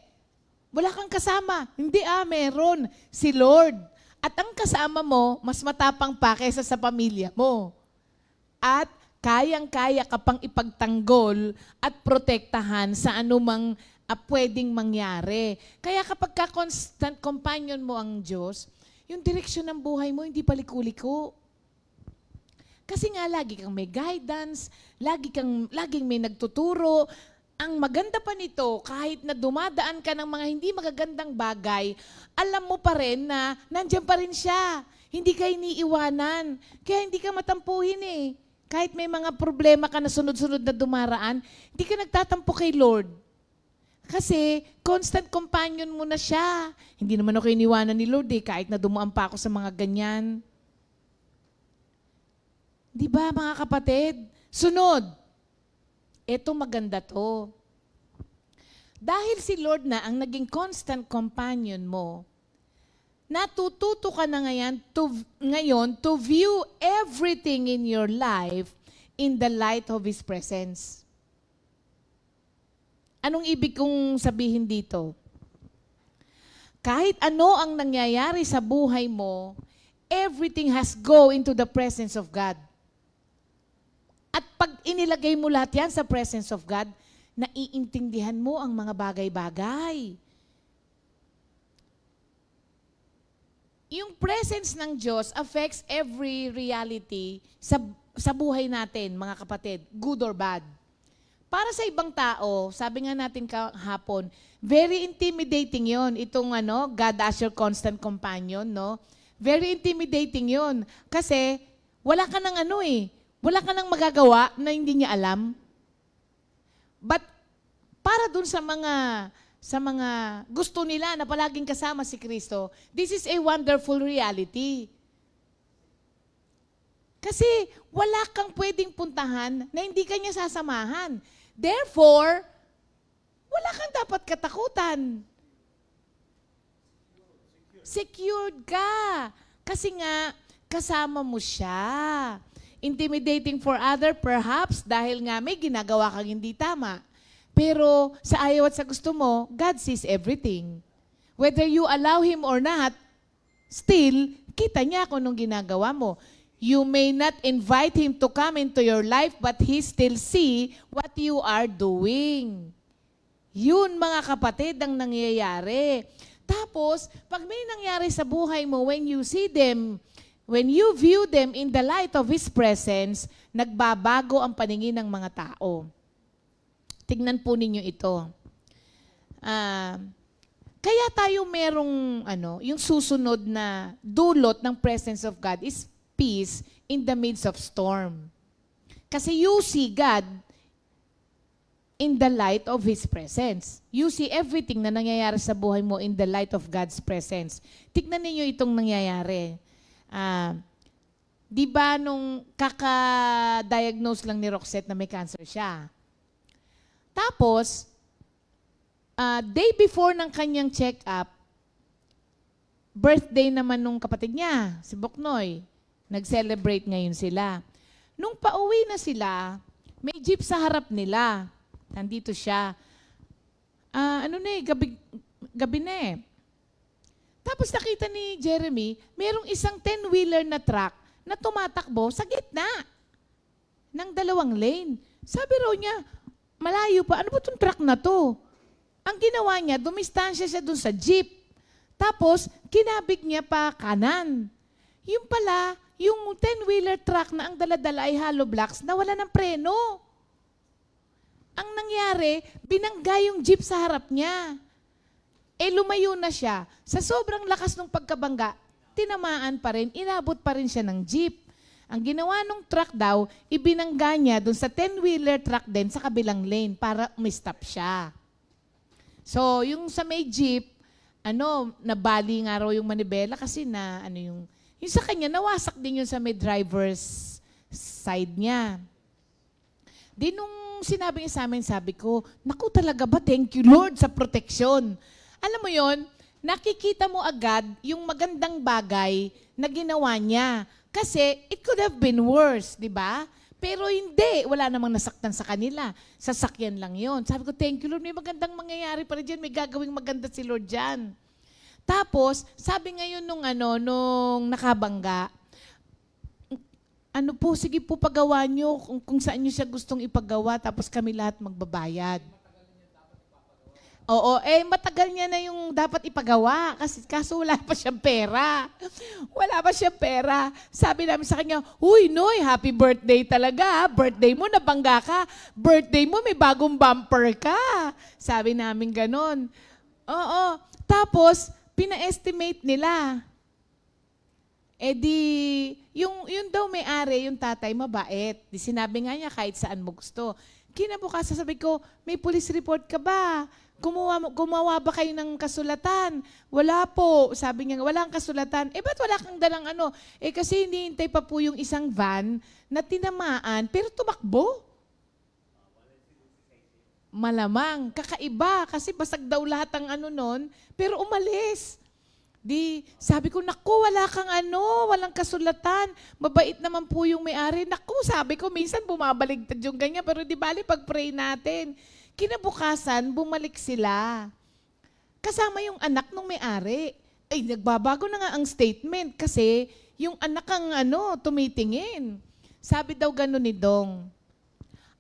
Wala kang kasama. Hindi meron. Si Lord. At ang kasama mo, mas matapang pa kaysa sa pamilya mo. At kayang-kaya ka pang ipagtanggol at protektahan sa anumang pwedeng mangyari. Kaya kapag ka-constant companion mo ang Diyos, yung direksyon ng buhay mo hindi paliko-liko. Kasi nga lagi kang may guidance, laging may nagtuturo. Ang maganda pa nito, kahit na dumadaan ka ng mga hindi magagandang bagay, alam mo pa rin na nandiyan pa rin siya. Hindi ka iniiwanan. Kaya hindi ka matampuhin eh. Kahit may mga problema ka na sunod-sunod na dumaraan, hindi ka nagtatampo kay Lord. Kasi constant companion mo na siya. Hindi naman ako iniwanan ni Lord kahit na dumaan pa ako sa mga ganyan. Di ba mga kapatid? Sunod. Ito maganda to. Dahil si Lord na ang naging constant companion mo, natututo ka na ngayon to view everything in your life in the light of His presence. Anong ibig kong sabihin dito? Kahit ano ang nangyayari sa buhay mo, everything has go into the presence of God. At pag inilagay mo lahat yan sa presence of God, naiintindihan mo ang mga bagay-bagay. Yung presence ng Diyos affects every reality sa buhay natin, mga kapatid, good or bad. para sa ibang tao, sabi nga natin kahapon, very intimidating yon itong God as your constant companion, no? Very intimidating yon. Kasi, wala ka ng wala ka ng magagawa na hindi niya alam. But, para dun sa mga gusto nila na palaging kasama si Kristo, this is a wonderful reality. Kasi, wala kang pwedeng puntahan na hindi ka niya sasamahan. Therefore, wala kang dapat katakutan. Secured ka. Kasi nga, kasama mo siya. Intimidating for other, perhaps, dahil nga may ginagawa kang hindi tama. Pero sa ayaw at sa gusto mo, God sees everything. Whether you allow Him or not, still, kita niya kung anong ginagawa mo. You may not invite Him to come into your life, but He still see what you are doing. Yun, mga kapatid, ang nangyayari. Tapos, pag may nangyari sa buhay mo, when you see them, when you view them in the light of His presence, nagbabago ang paningin ng mga tao. Tignan po ninyo ito. Kaya tayo merong, yung susunod na dulot ng presence of God is peace in the midst of storm. Kasi you see God in the light of His presence. You see everything na nangyayari sa buhay mo in the light of God's presence. Tignan ninyo itong nangyayari. Di ba nung kaka-diagnose lang ni Roxette na may cancer siya? Tapos, day before ng kanyang check-up, birthday naman nung kapatid niya, si Boknoy. Nag-celebrate ngayon sila. Nung pauwi na sila, may jeep sa harap nila. Nandito siya. Gabi na eh. Tapos nakita ni Jeremy, merong isang 10-wheeler na truck na tumatakbo sa gitna ng 2 lane. Sabi raw niya, malayo pa, ano ba itong truck na to? Ang ginawa niya, dumistansya siya dun sa jeep. Tapos, kinabig niya pa kanan. Yung pala, yung 10-wheeler truck na ang daladala ay hollow blocks na wala ng preno. Ang nangyari, binangga yung jeep sa harap niya. Lumayo na siya. Sa sobrang lakas ng pagkabangga, tinamaan pa rin, inabot pa rin siya ng jeep. Ang ginawa ng truck daw, ibinangga niya dun sa 10-wheeler truck din sa kabilang lane para umistop siya. So, yung sa may jeep, nabali nga raw yung manibela kasi yung sa kanya, nawasak din yun sa may driver's side niya. Di nung sinabi niya sa amin, sabi ko, naku talaga ba, thank you Lord sa protection. Alam mo yon, nakikita mo agad yung magandang bagay na ginawa niya. Kasi it could have been worse, di ba? Pero hindi, wala namang nasaktan sa kanila. Sasakyan lang yon. Sabi ko, thank you Lord, may magandang mangyayari pa rin dyan, may gagawing maganda si Lord dyan. Tapos, sabi ngayon nung nakabangga, sige po pagawa nyo kung saan nyo siya gustong ipagawa, tapos kami lahat magbabayad. Oo, matagal niya na yung dapat ipagawa kaso wala pa siyang pera. Wala pa siyang pera. Sabi namin sa kanya, "Uy, Noy, happy birthday talaga. Birthday mo, nabangga ka. Birthday mo, may bagong bumper ka." Sabi namin ganon. Oo. Tapos, pina-estimate nila. Yung daw may-ari, yung tatay, mabait. Di sinabi nga niya kahit saan mo gusto. Kinabukasan sabi ko, may police report ka ba? Gumawa ba kayo ng kasulatan? Wala po. Sabi niya, walang kasulatan. Ba't wala kang dalang kasi hinihintay pa po yung isang van na tinamaan, pero tumakbo. Malamang, kakaiba, kasi basag daw lahat ang nun, pero umalis. Sabi ko, naku, wala kang walang kasulatan. Mabait naman po yung may-ari. Naku, sabi ko, minsan bumabaligtad yung ganyan, pero di bali pag-pray natin. Kinabukasan, bumalik sila. Kasama yung anak ng may-ari. Nagbabago na nga ang statement kasi yung anak ang tumitingin. Sabi daw gano'n ni Dong,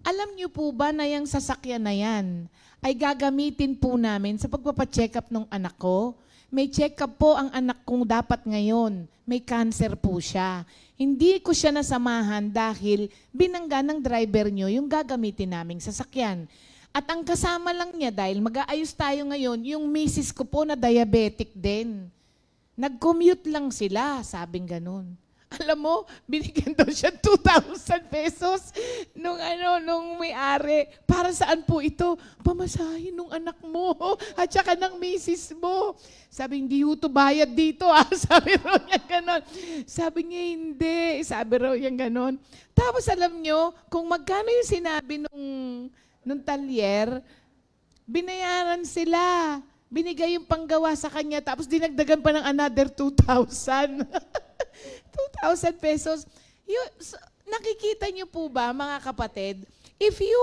alam niyo po ba na yung sasakyan na yan ay gagamitin po namin sa pagpapacheck up ng anak ko? may check-up po ang anak kong dapat ngayon. May cancer po siya. Hindi ko siya nasamahan dahil binangga ng driver nyo yung gagamitin naming sasakyan. At ang kasama lang niya dahil mag-aayos tayo ngayon, yung misis ko po na diabetic din. Nag-commute lang sila, sabing ganun. Alam mo, binigyan daw siya 2,000 pesos nung may-ari. Para saan po ito? Pamasahin nung anak mo at saka ng misis mo. Sabi, hindi ho to bayad dito. Sabi raw niya ganon. Sabi niya, hindi. Sabi raw niya ganon. Tapos alam nyo, kung magkano yung sinabi nung talyer, binayaran sila. Binigay yung panggawa sa kanya, tapos dinagdagan pa ng another 2,000. 2,000 pesos. Nakikita niyo po ba, mga kapatid, if you...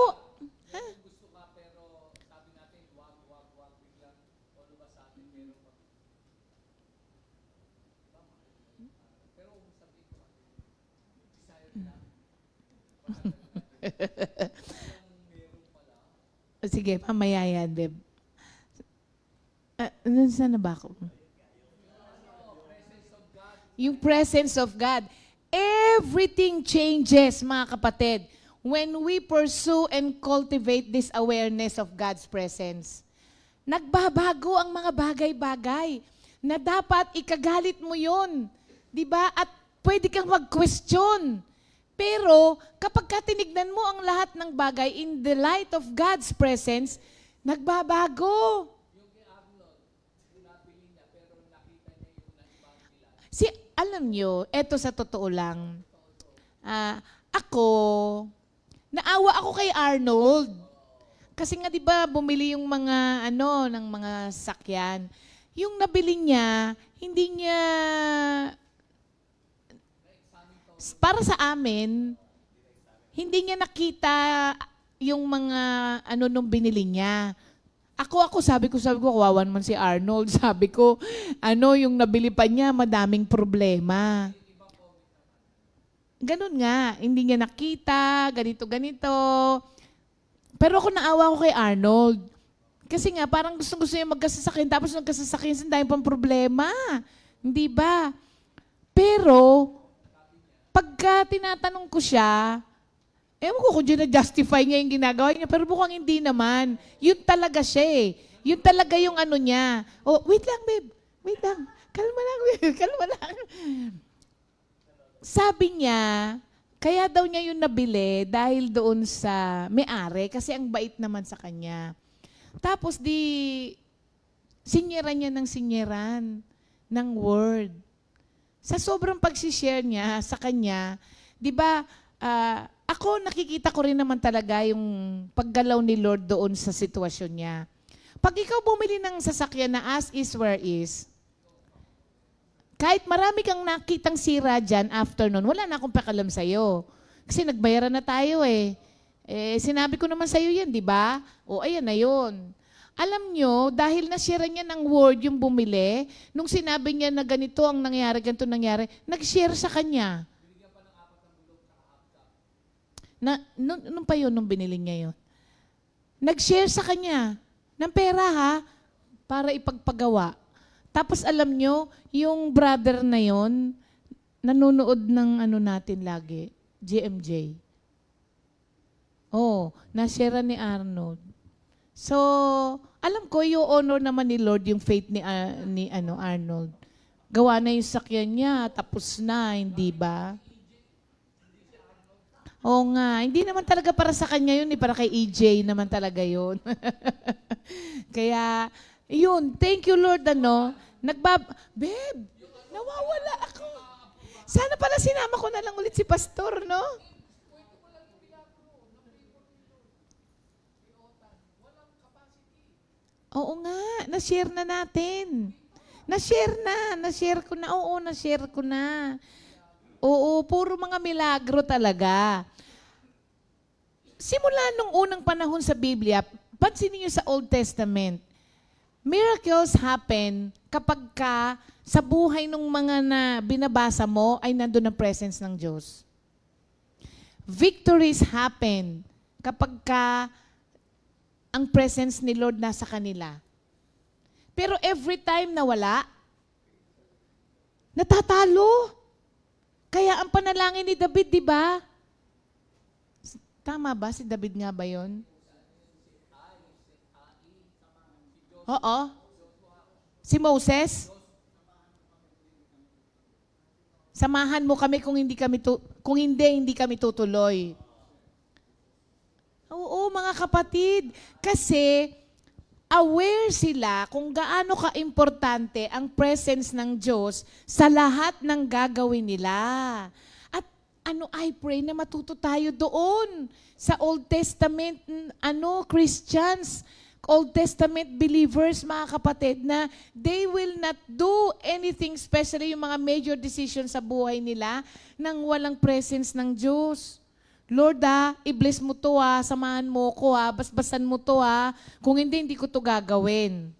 Sige, mamaya yan, babe. Saan na ba ako? Yung presence of God. Everything changes, mga kapatid, when we pursue and cultivate this awareness of God's presence. Nagbabago ang mga bagay-bagay na dapat ikagalit mo yun. Diba? At pwede kang mag-question. Pero kapag tinignan mo ang lahat ng bagay in the light of God's presence, nagbabago. Alam nyo, eto sa totoo lang, naawa ako kay Arnold. Kasi nga 'di ba bumili yung mga ng mga sakyan. Yung nabili niya, hindi niya para sa amin, hindi niya nakita yung mga nung binili niya. Ako, sabi ko, kawawan man si Arnold. Sabi ko, yung nabili pa niya, madaming problema. Ganun nga, hindi niya nakita, ganito. Pero ako naawa ko kay Arnold. Kasi nga, parang gusto niya magkasasakyan, tapos nagkasasakyan, dahil pang problema. Hindi ba? Pero, pagka tinatanong ko siya, ewan ko kung na-justify niya yung ginagawa niya, pero mukhang hindi naman. Yun talaga siya eh. Yun talaga yung niya. Oh, wait lang, babe. Wait lang. Kalma lang, babe. Kalma lang. Sabi niya, kaya daw niya yung nabili dahil doon sa may-ari kasi ang bait naman sa kanya. Tapos sinyeran niya ng sinyeran ng word. Sa sobrang pagsishare niya sa kanya, di ba, ako nakikita ko rin naman talaga yung paggalaw ni Lord doon sa sitwasyon niya. Pag ikaw bumili ng sasakyan na as is where is, kahit marami kang nakitang sira dyan after nun, wala na akong pakialam sa'yo. Kasi nagbayaran na tayo eh. Sinabi ko naman sa'yo yan, di ba? O ayan na yun. Alam nyo, dahil na-share niya ng word yung bumili, nung sinabi niya na ganito ang nangyari, ganito nangyari, nag-share sa kanya. Nung pa yun, nung binili niya yun. Nag-share sa kanya ng pera ha, para ipagpagawa. Tapos alam nyo, yung brother na yun, nanonood ng natin lagi, GMJ. Oh, na-share ni Arnold. So, alam ko, yung honor naman ni Lord yung faith ni Arnold. Gawa na yung sakyan niya, tapos na, hindi ba? Oo nga, hindi naman talaga para sa kanya yun, para kay EJ naman talaga yun. Kaya, yun, thank you Lord, Babe, nawawala ako. Sana pala sinama ko na lang ulit si Pastor, no? Oo nga, na-share na natin. Na-share ko na. Oo, na-share ko na. Oo, puro mga milagro talaga. Simula nung unang panahon sa Biblia, pansinin niyo sa Old Testament, miracles happen kapag sa buhay ng mga na binabasa mo ay nandun ang presence ng Diyos. Victories happen kapag ang presence ni Lord nasa kanila. Pero every time na wala, natatalo. Kaya ang panalangin ni David, di ba? Tama ba? Si David nga ba yun? Oo. Si Moses? Samahan mo kami kung hindi kami tutuloy. Oo, mga kapatid. Kasi aware sila kung gaano ka-importante ang presence ng Diyos sa lahat ng gagawin nila. At I pray na matuto tayo doon sa Old Testament, Christians, Old Testament believers, mga kapatid, na they will not do anything, especially yung mga major decisions sa buhay nila, nang walang presence ng Diyos. Lord, i-bless mo to, samahan mo ko, basbasan mo to, kung hindi ko to gagawin.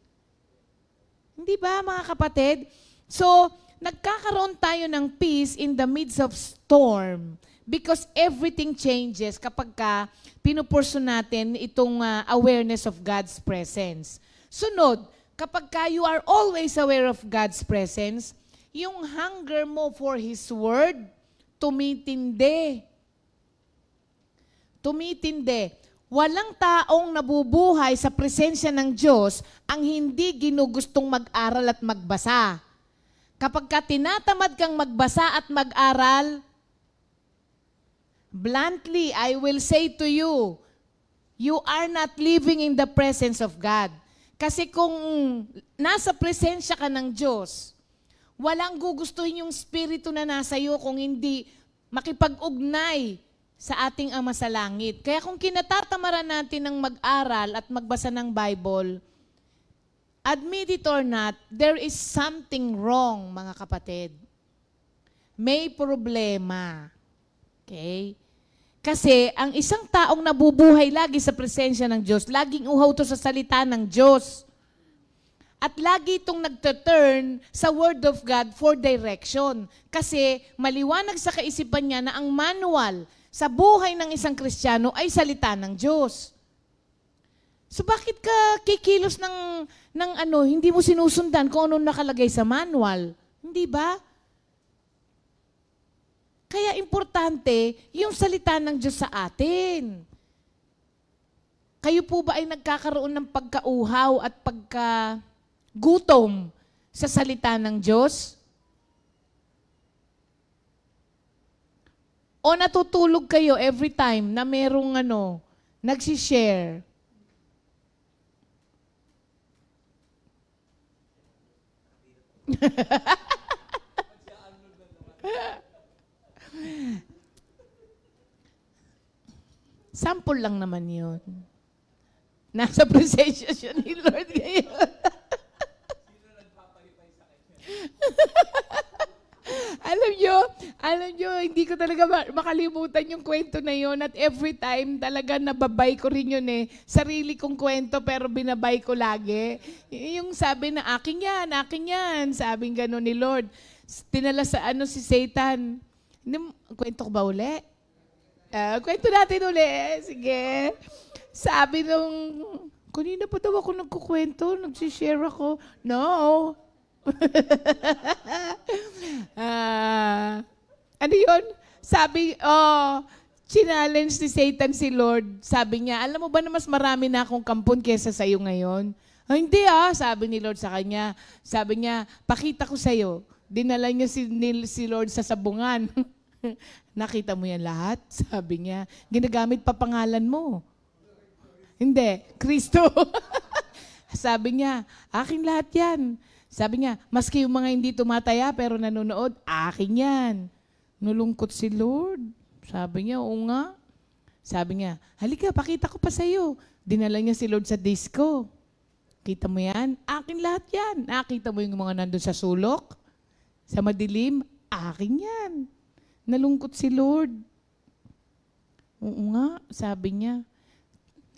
Hindi ba, mga kapatid? So, nagkakaroon tayo ng peace in the midst of storm because everything changes kapag pinupurso natin itong awareness of God's presence. Sunod, kapag you are always aware of God's presence, yung hunger mo for His Word, tumitindi. Tumitindi. Walang taong nabubuhay sa presensya ng Diyos ang hindi ginugustong mag-aral at magbasa. Kapag tinatamad kang magbasa at mag-aral, bluntly, I will say to you, you are not living in the presence of God. Kasi kung nasa presensya ka ng Diyos, walang gugustuhin yung spirito na nasa iyo kung hindi makipag-ugnay sa ating Ama sa Langit. Kaya kung kinatatamaran natin ng mag-aral at magbasa ng Bible, admit it or not, there is something wrong, mga kapatid. May problema. Okay? Kasi ang isang taong nabubuhay lagi sa presensya ng Diyos, laging uhaw to sa salita ng Diyos. At lagi itong nagtuturn sa Word of God for direction. Kasi maliwanag sa kaisipan niya na ang manual sa buhay ng isang Kristiyano ay salita ng Diyos. So bakit ka kikilos ng hindi mo sinusundan kung ano nakalagay sa manual? Hindi ba? Kaya importante yung salita ng Diyos sa atin. Kayo po ba ay nagkakaroon ng pagkauhaw at pagkagutom sa salita ng Diyos? O natutulog kayo every time na merong nagsishare? Sample lang naman yun. Nasa presensya siya ni Lord ngayon. Alam nyo, hindi ko talaga makalimutan yung kwento na yun at every time talaga nababay ko rin yun Sarili kong kwento pero binabay ko lagi. Yung sabi na akin yan, sabing gano'n ni Lord. Tinala sa si Satan. Kwento ko ba uli? Kwento natin uli. Sige. Sabi kanina pa daw ako nagkukwento, nagsishare ako. No. Ano yun? Sabi, challenge ni Satan si Lord. Sabi niya, alam mo ba na mas marami na akong kampon kesa sa'yo ngayon? Hindi sabi ni Lord sa kanya. Sabi niya, pakita ko sa'yo. Dinala niya si Lord sa sabungan. Nakita mo yan lahat? Sabi niya, ginagamit pa pangalan mo. Hindi, Kristo. Sabi niya, akin lahat yan. Sabi niya, maski yung mga hindi tumataya pero nanonood, akin yan. Nulungkot si Lord. Sabi niya, oo nga. Sabi niya, halika, pakita ko pa sa'yo. Dinala niya si Lord sa disco. Kita mo yan? Akin lahat yan. Nakita mo yung mga nandun sa sulok? Sa madilim? Akin yan. Nalungkot si Lord. Oo nga, sabi niya.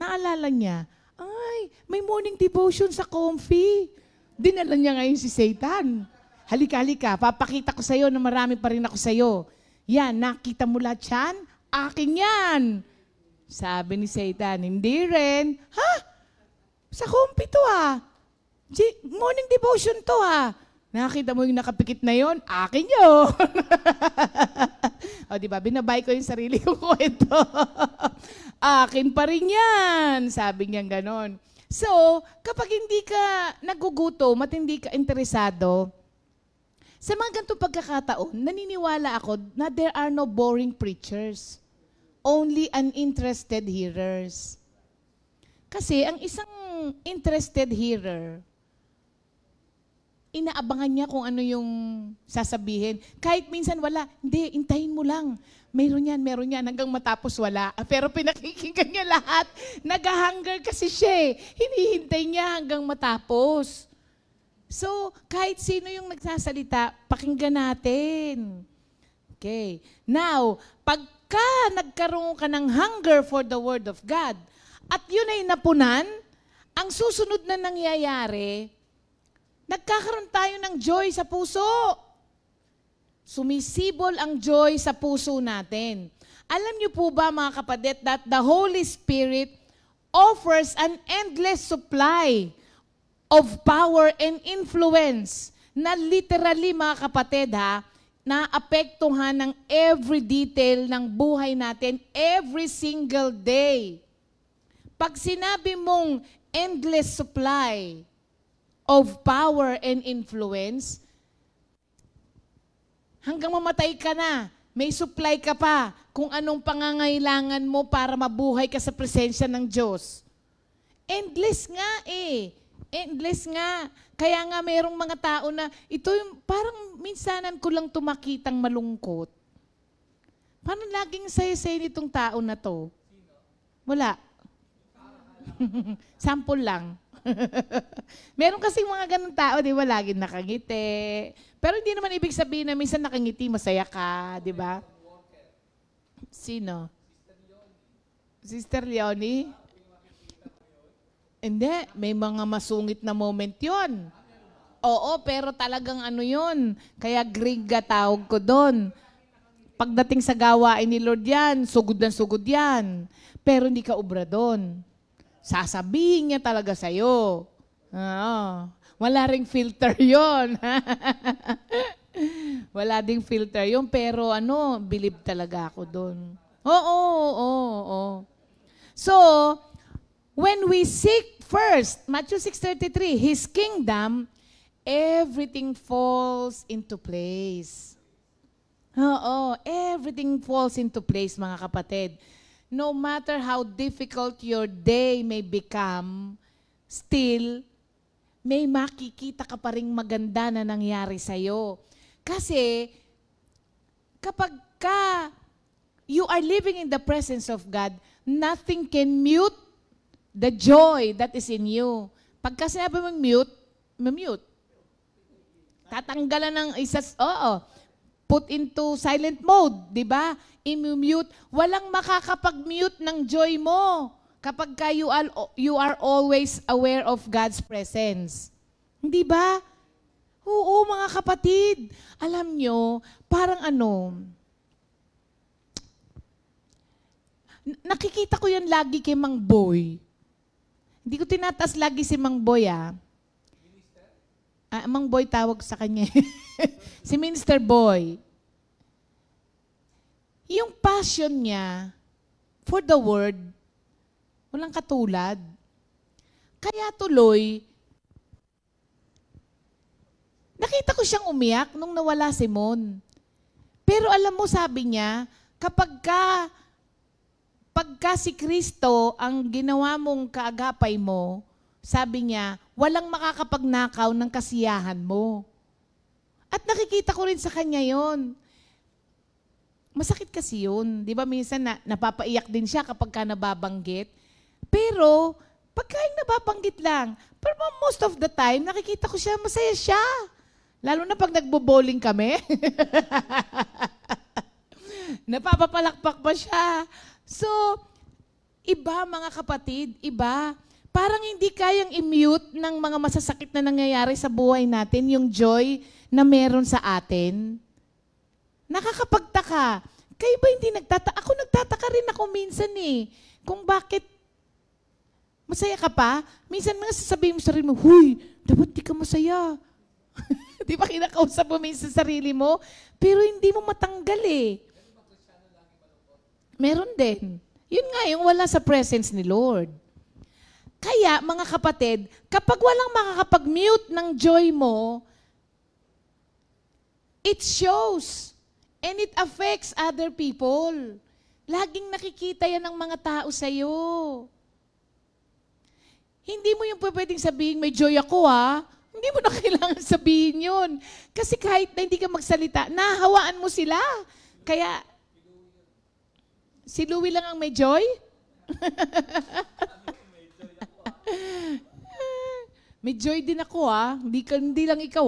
Naalala niya, ay, may morning devotion sa Comfy. Dinala niya ngayon si Satan. Halika, papakita ko sa'yo na marami pa rin ako sa'yo. Yan, nakita mo lahat yan? Akin yan. Sabi ni Satan, hindi rin. Ha? Sa Comfy to Morning devotion to ha. Nakita mo yung nakapikit na yon, akin yun. O diba, binabay ko yung sarili kong kwento. Akin pa rin yan. Sabi niya ganon. So, kapag hindi ka nagugutom at hindi ka interesado, sa mga ganitong pagkakataon, naniniwala ako na there are no boring preachers. Only uninterested hearers. Kasi ang isang interested hearer, inaabangan niya kung ano yung sasabihin. Kahit minsan wala, hindi, intayin mo lang. Meron yan, hanggang matapos wala. Pero pinakikinggan niya lahat. Nag-hunger kasi siya. Hinihintay niya hanggang matapos. So, kahit sino yung nagsasalita, pakinggan natin. Okay. Now, pagka nagkaroon ka ng hunger for the Word of God, at yun ay napunan, ang susunod na nangyayari, nagkakaroon tayo ng joy sa puso. Sumisibol ang joy sa puso natin. Alam niyo po ba mga kapatid that the Holy Spirit offers an endless supply of power and influence na literally mga kapatid na apektuhan ng every detail ng buhay natin every single day. Pag sinabi mong endless supply of power and influence, hanggang mamatay ka na, may supply ka pa kung anong pangangailangan mo para mabuhay ka sa presensya ng Diyos. Endless nga Endless nga. Kaya nga mayroong mga tao na, ito yung parang minsanan ko lang tumakitang malungkot. Parang laging saya-saya nitong tao na to? Wala. Sample lang. Meron kasing mga ganun tao, di ba, laging nakangiti. Pero hindi naman ibig sabihin na minsan nakangiti, masaya ka, di ba? Sino? Sister Leonie? Hindi, may mga masungit na moment yon. Oo, pero talagang ano yun. Kaya gringa tawag ko doon. Pagdating sa gawain ni Lord yan, sugod na sugod yan. Pero hindi ka ubra doon. Sasabihin niya talaga sa'yo. Wala ring filter yon. Wala ding filter yon, pero believe talaga ako doon. Oo. So, when we seek first, Matthew 6:33, His kingdom, everything falls into place. Oo, everything falls into place, mga kapatid. No matter how difficult your day may become, still, may makikita ka pa ring maganda na nangyari sa'yo. Kasi, kapag you are living in the presence of God, nothing can mute the joy that is in you. Pagka sinabi mong mute. Tatanggalan ng put into silent mode, di ba? I-mute. Walang makakapag-mute ng joy mo kapag you are always aware of God's presence. Hindi ba? Oo, mga kapatid. Alam nyo, parang nakikita ko yan lagi kay Mang Boy. Hindi ko tinataas lagi si Mang Boy, Mang Boy tawag sa kanya. Si Minister Boy. Yung passion niya for the Word, walang katulad. Kaya tuloy, nakita ko siyang umiyak nung nawala si Mon. Pero alam mo, sabi niya, pagka si Kristo ang ginawa mong kaagapay mo, sabi niya, walang makakapagnakaw ng kasiyahan mo. At nakikita ko rin sa kanya yon. Masakit kasi yun. Di ba minsan napapaiyak din siya kapag nababanggit. Pero, pagka nababanggit lang, pero most of the time, nakikita ko siya, masaya siya. Lalo na pag nagbo-bowling kami. Napapapalakpak pa siya. So, iba mga kapatid, iba. Parang hindi kayang i-mute ng mga masasakit na nangyayari sa buhay natin, yung joy na meron sa atin. Nakakapagtaka. Kayo ba hindi nagtataka? Ako nagtataka rin ako minsan kung bakit Masaya ka pa? Minsan nga sasabihin mo sa sarili mo, huy, dapat di ka masaya. Di ba kinakausap mo minsan sa sarili mo? Pero hindi mo matanggal eh. Meron din. Yun nga, yung wala sa presence ni Lord. Kaya, mga kapatid, kapag walang makakapag-mute ng joy mo, it shows and it affects other people. Laging nakikita yan ng mga tao sa'yo. Hindi mo yung pwedeng sabihin, may joy ako Hindi mo na kailangan sabihin yun. Kasi kahit na hindi ka magsalita, nahawaan mo sila. Kaya, si Louie lang ang may joy? May joy din ako Hindi lang ikaw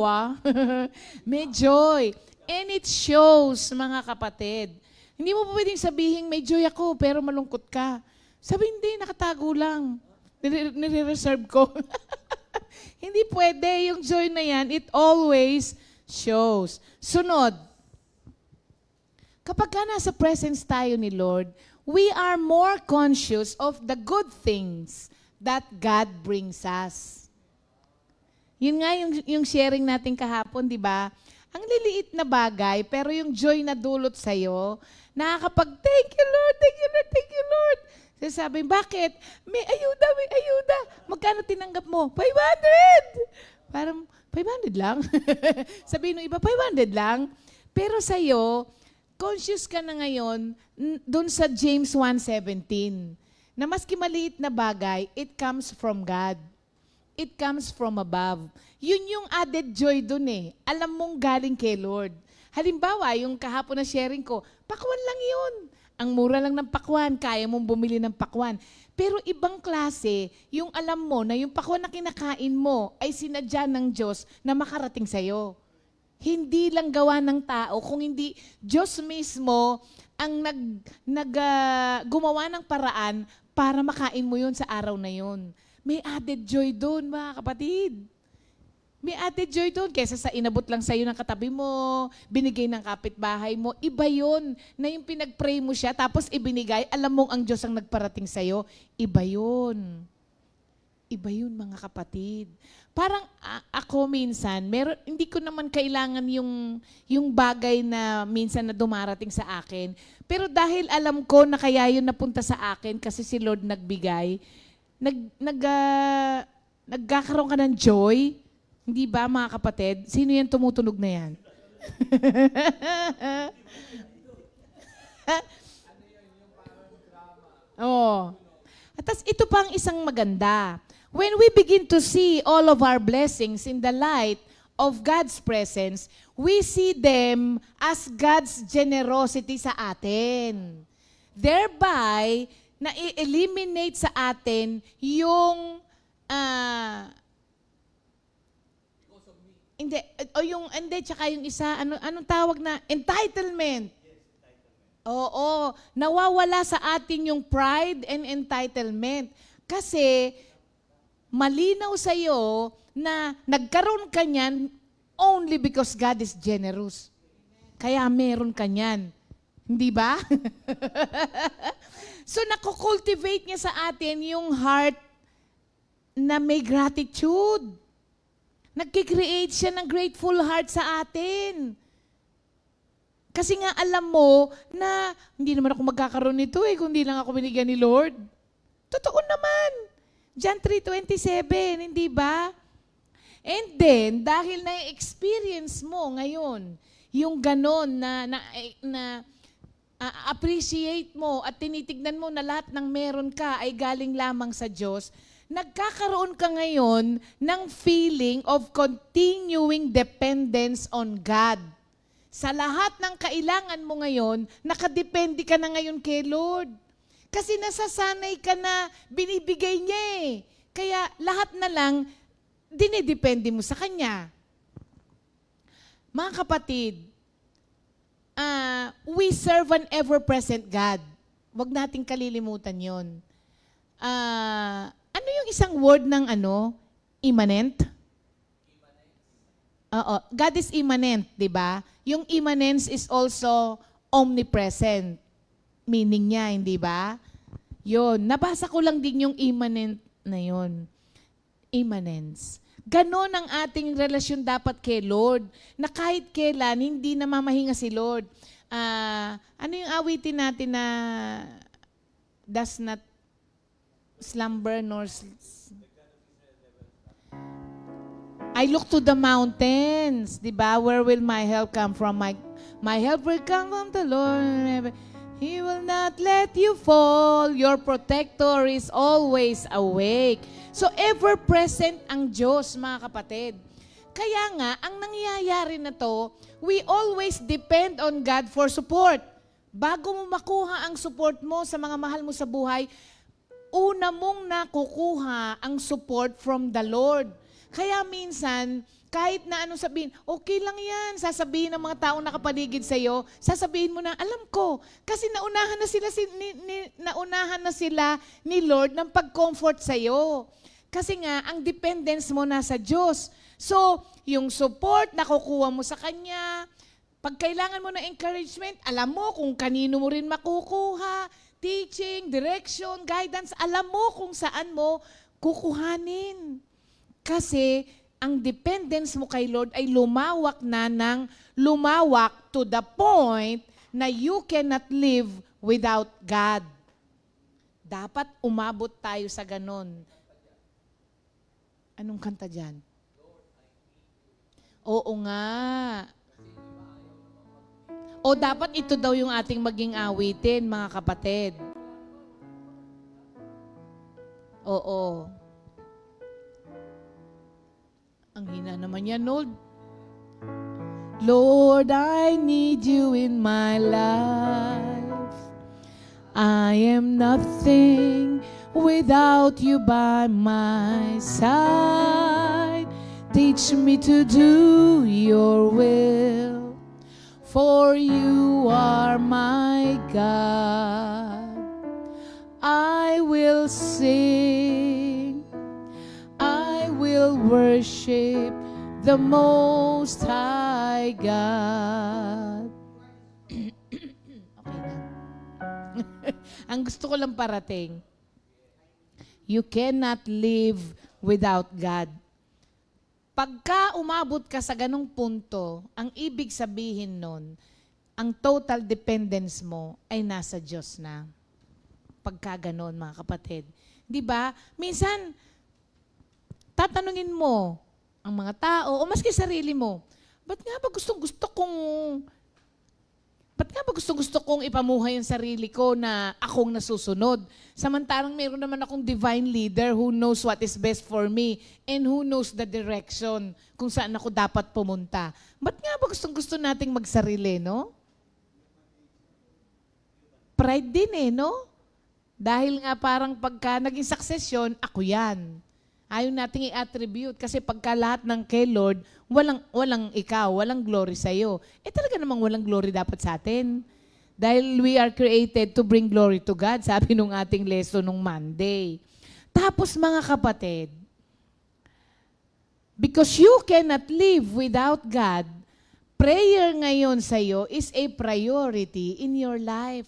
May joy. And it shows, mga kapatid. Hindi mo pwedeng sabihin, may joy ako, pero malungkot ka. Sabi, hindi, nakatago lang. Nire-reserve ko. Hindi pwede. Yung joy na yan, it always shows. Sunod. Kapag ka nasa presence tayo ni Lord, we are more conscious of the good things that God brings us. Yun nga yung sharing natin kahapon, di ba? Ang liliit na bagay, pero yung joy na dulot sa'yo, nakakapag, thank you Lord, thank you Lord, thank you Lord. Sabi, bakit? May ayuda, may ayuda. Magkano tinanggap mo? 500! Parang, 500 lang? Sabihin ng iba, 500 lang. Pero sa'yo, conscious ka na ngayon dun sa James 1:17 na maski maliit na bagay, it comes from God. It comes from above. Yun yung added joy dun Alam mong galing kay Lord. Halimbawa, yung kahapon na sharing ko, pakwan lang yun. Ang mura lang ng pakwan, kaya mong bumili ng pakwan. Pero ibang klase, yung alam mo na yung pakwan na kinakain mo ay sinadya ng Diyos na makarating sa'yo. Hindi lang gawa ng tao, kung hindi Diyos mismo ang gumawa ng paraan para makain mo yun sa araw na yun. May added joy doon, mga kapatid. May added joy doon kaysa sa inabot lang sa'yo ng katabi mo, binigay ng kapitbahay mo. Iba yun na yung pinag-pray mo siya, tapos ibinigay, alam mong ang Diyos ang nagparating sa'yo. Iba yun. Iba yun, mga kapatid. Parang ako minsan, hindi ko naman kailangan yung bagay na minsan na dumarating sa akin. Pero dahil alam ko na kaya yun napunta sa akin kasi si Lord nagbigay, nagkakaroon ka ng joy. Hindi ba, mga kapatid? Sino yan tumutunog na yan? At ito pang isang maganda. When we begin to see all of our blessings in the light of God's presence, we see them as God's generosity sa atin. Thereby, na-eliminate sa atin yung tsaka yung isa, anong tawag na? Entitlement. Oo, nawawala sa atin yung pride and entitlement. Kasi, malinaw sa'yo na nagkaroon ka niyan only because God is generous. Kaya meron ka niyan. Hindi ba? So, nakukultivate niya sa atin yung heart na may gratitude. Nagkikreate siya ng grateful heart sa atin. Kasi nga alam mo na hindi naman ako magkakaroon nito kung hindi lang ako binigyan ni Lord. Totoo naman. John 3:27, hindi ba? And then, dahil na-experience mo ngayon, yung ganon na appreciate mo at tinitignan mo na lahat ng meron ka ay galing lamang sa Diyos, nagkakaroon ka ngayon ng feeling of continuing dependence on God. Sa lahat ng kailangan mo ngayon, nakadepende ka na ngayon kay Lord. Kasi nasasanay ka na binibigay niya Kaya lahat na lang, dinidepende mo sa Kanya. Mga kapatid, we serve an ever-present God. Huwag nating kalilimutan yon. Ano yung isang word ng immanent? Oo, God is immanent, di ba? Yung immanence is also omnipresent. Meaning niya, hindi ba? Yun, nabasa ko lang din yung immanent na yun. Immanence. Ganon ang ating relasyon dapat kay Lord, na kahit kailan, hindi na mamahinga si Lord. Ano yung awitin natin na does not slumber nor I look to the mountains, di ba? Where will my help come from? My help will come from the Lord. He will not let you fall. Your protector is always awake. So ever-present ang Diyos, mga kapatid. Kaya nga, ang nangyayari na to, we always depend on God for support. Bago mo makuha ang support mo sa mga mahal mo sa buhay, una mong nakukuha ang support from the Lord. Kaya minsan, kahit na anong sabihin, okay lang yan, sasabihin ng mga taong nakapaligid sa'yo, sasabihin mo na, alam ko, kasi naunahan na sila ni Lord ng pag-comfort sa'yo. Kasi nga, ang dependence mo nasa Diyos. So, yung support na kukuha mo sa Kanya, pag kailangan mo ng encouragement, alam mo kung kanino mo rin makukuha, teaching, direction, guidance, alam mo kung saan mo kukuhanin. Kasi ang dependence mo kay Lord ay lumawak na ng lumawak to the point na you cannot live without God. Dapat umabot tayo sa ganon. Anong kanta dyan? Oo nga. O dapat ito daw yung ating maging awitin, mga kapatid. Oo. Ang hina naman yan, Lord. Lord, I need you in my life. I am nothing without you by my side. Teach me to do your will, for you are my God. I will sing, I will worship the Most High God. Okay na. Ang gusto ko lang parating, you cannot live without God. Pagka umabot ka sa ganong punto, ang ibig sabihin nun, ang total dependence mo ay nasa Diyos na. Pagka ganon, mga kapatid. Di ba? Minsan, tatanungin mo ang mga tao, o maski sarili mo, ba't nga ba gusto kong ipamuhay yung sarili ko na akong nasusunod? Samantalang mayroon naman akong divine leader who knows what is best for me and who knows the direction kung saan ako dapat pumunta. Ba't nga ba gusto nating magsarili, no? Pride din no? Dahil nga parang pagka naging success yun, ako yan. Ayaw nating i-attribute kasi pagka lahat ng kay Lord, walang ikaw, walang glory sa'yo. Talaga namang walang glory dapat sa atin. Dahil we are created to bring glory to God, sabi nung ating lesson nung Monday. Tapos mga kapatid, because you cannot live without God, prayer ngayon sa'yo is a priority in your life.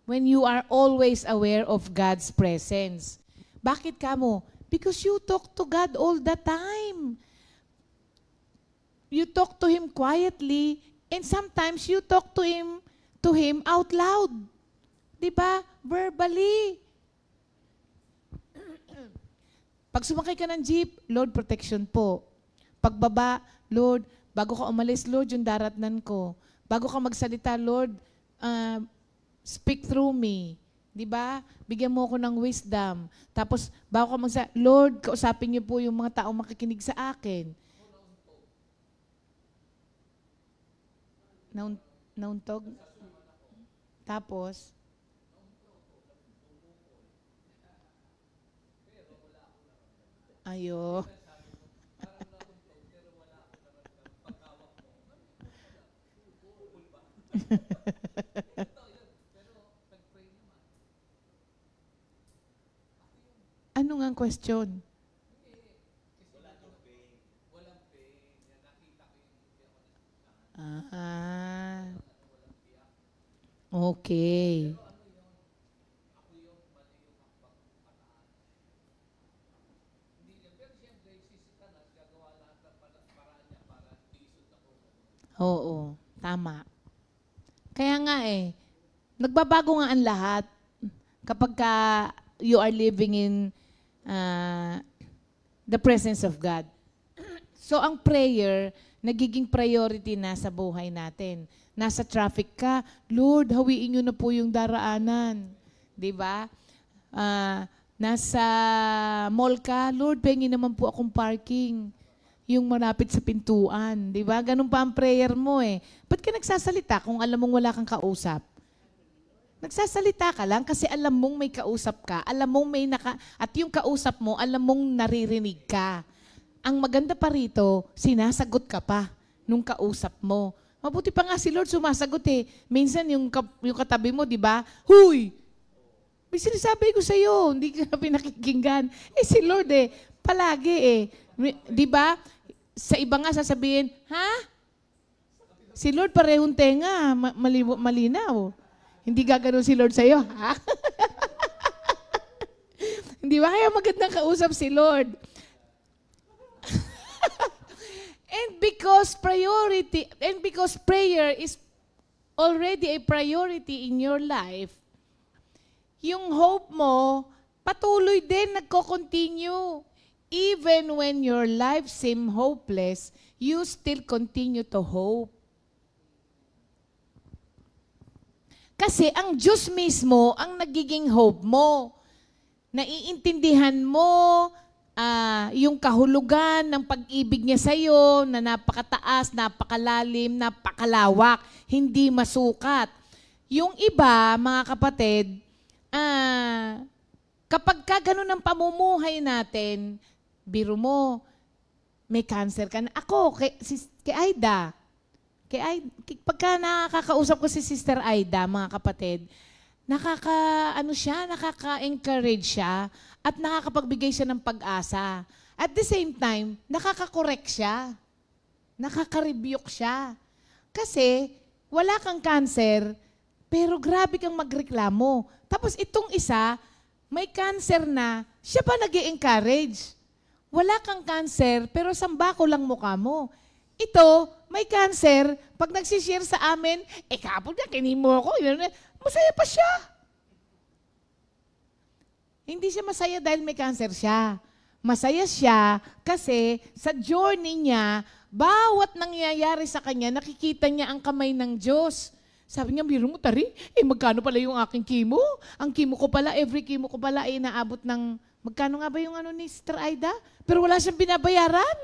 When you are always aware of God's presence. Bakit ka mo? Because you talk to God all the time. You talk to Him quietly, and sometimes you talk to Him out loud. Diba? Verbally. Pag sumakay ka ng jeep, Lord, protection po. Pagbaba, Lord, bago ka umalis, Lord, yung daratnan ko. Bago ka magsalita, Lord, speak through me. Diba? Bigyan mo ako ng wisdom. Tapos, bago ka Lord, kausapin niyo po yung mga taong makikinig sa akin. Nauntog? Tapos? Ayo. Ano nga ang question? Okay. Oo, tama. Kaya nga nagbabago nga ang lahat kapag you are living in the presence of God. So ang prayer, nagiging priority na sa buhay natin. Nasa traffic ka, Lord, hawiin nyo na po yung daraanan. Diba? Nasa mall ka, Lord, pengi naman po akong parking. Yung malapit sa pintuan. Diba? Ganun pa ang prayer mo Ba't ka nagsasalita kung alam mong wala kang kausap? Nagsasalita ka lang kasi alam mong may kausap ka, alam mong at yung kausap mo, alam mong naririnig ka. Ang maganda pa rito, sinasagot ka pa nung kausap mo. Mabuti pa nga si Lord sumasagot Minsan yung katabi mo, di ba? Huy! May sinasabi ko sa'yo, hindi ka pinakikinggan. Si Lord palagi Di ba? Sa iba nga sasabihin, ha? Si Lord parehong tenga, malinaw. Hindi gaganon si Lord sa'yo, ha? Hindi ba? Kaya magandang kausap si Lord. And because prayer is already a priority in your life, yung hope mo, patuloy din nagko-continue. Even when your life seems hopeless, you still continue to hope. Kasi ang Diyos mismo ang nagiging hope mo. Naiintindihan mo yung kahulugan ng pag-ibig niya sa'yo na napakataas, napakalalim, napakalawak, hindi masukat. Yung iba, mga kapatid, kapag ganun ang pamumuhay natin, biro mo, may cancer ka na. Ako, kay Aida, pagka nakakausap ko si Sister Aida, mga kapatid, nakaka-encourage siya at nakakapagbigay siya ng pag-asa. At the same time, nakaka-correct siya. Nakaka-rebuke siya. Kasi wala kang cancer, pero grabe kang magreklamo. Tapos itong isa, may cancer na, siya pa nag-i-encourage. Wala kang cancer, pero samba ko lang mukha mo. Ito, may cancer, pag nagsishare sa amin, kapag na, kinimo ako, masaya pa siya. Hindi siya masaya dahil may cancer siya. Masaya siya kasi sa journey niya, bawat nangyayari sa kanya, nakikita niya ang kamay ng Diyos. Sabi niya, biro mo, Tari, magkano pala yung aking chemo? Ang chemo ko pala, every chemo ko pala ay naabot ng, magkano nga ba yung ni Sister Aida? Pero wala siyang binabayaran.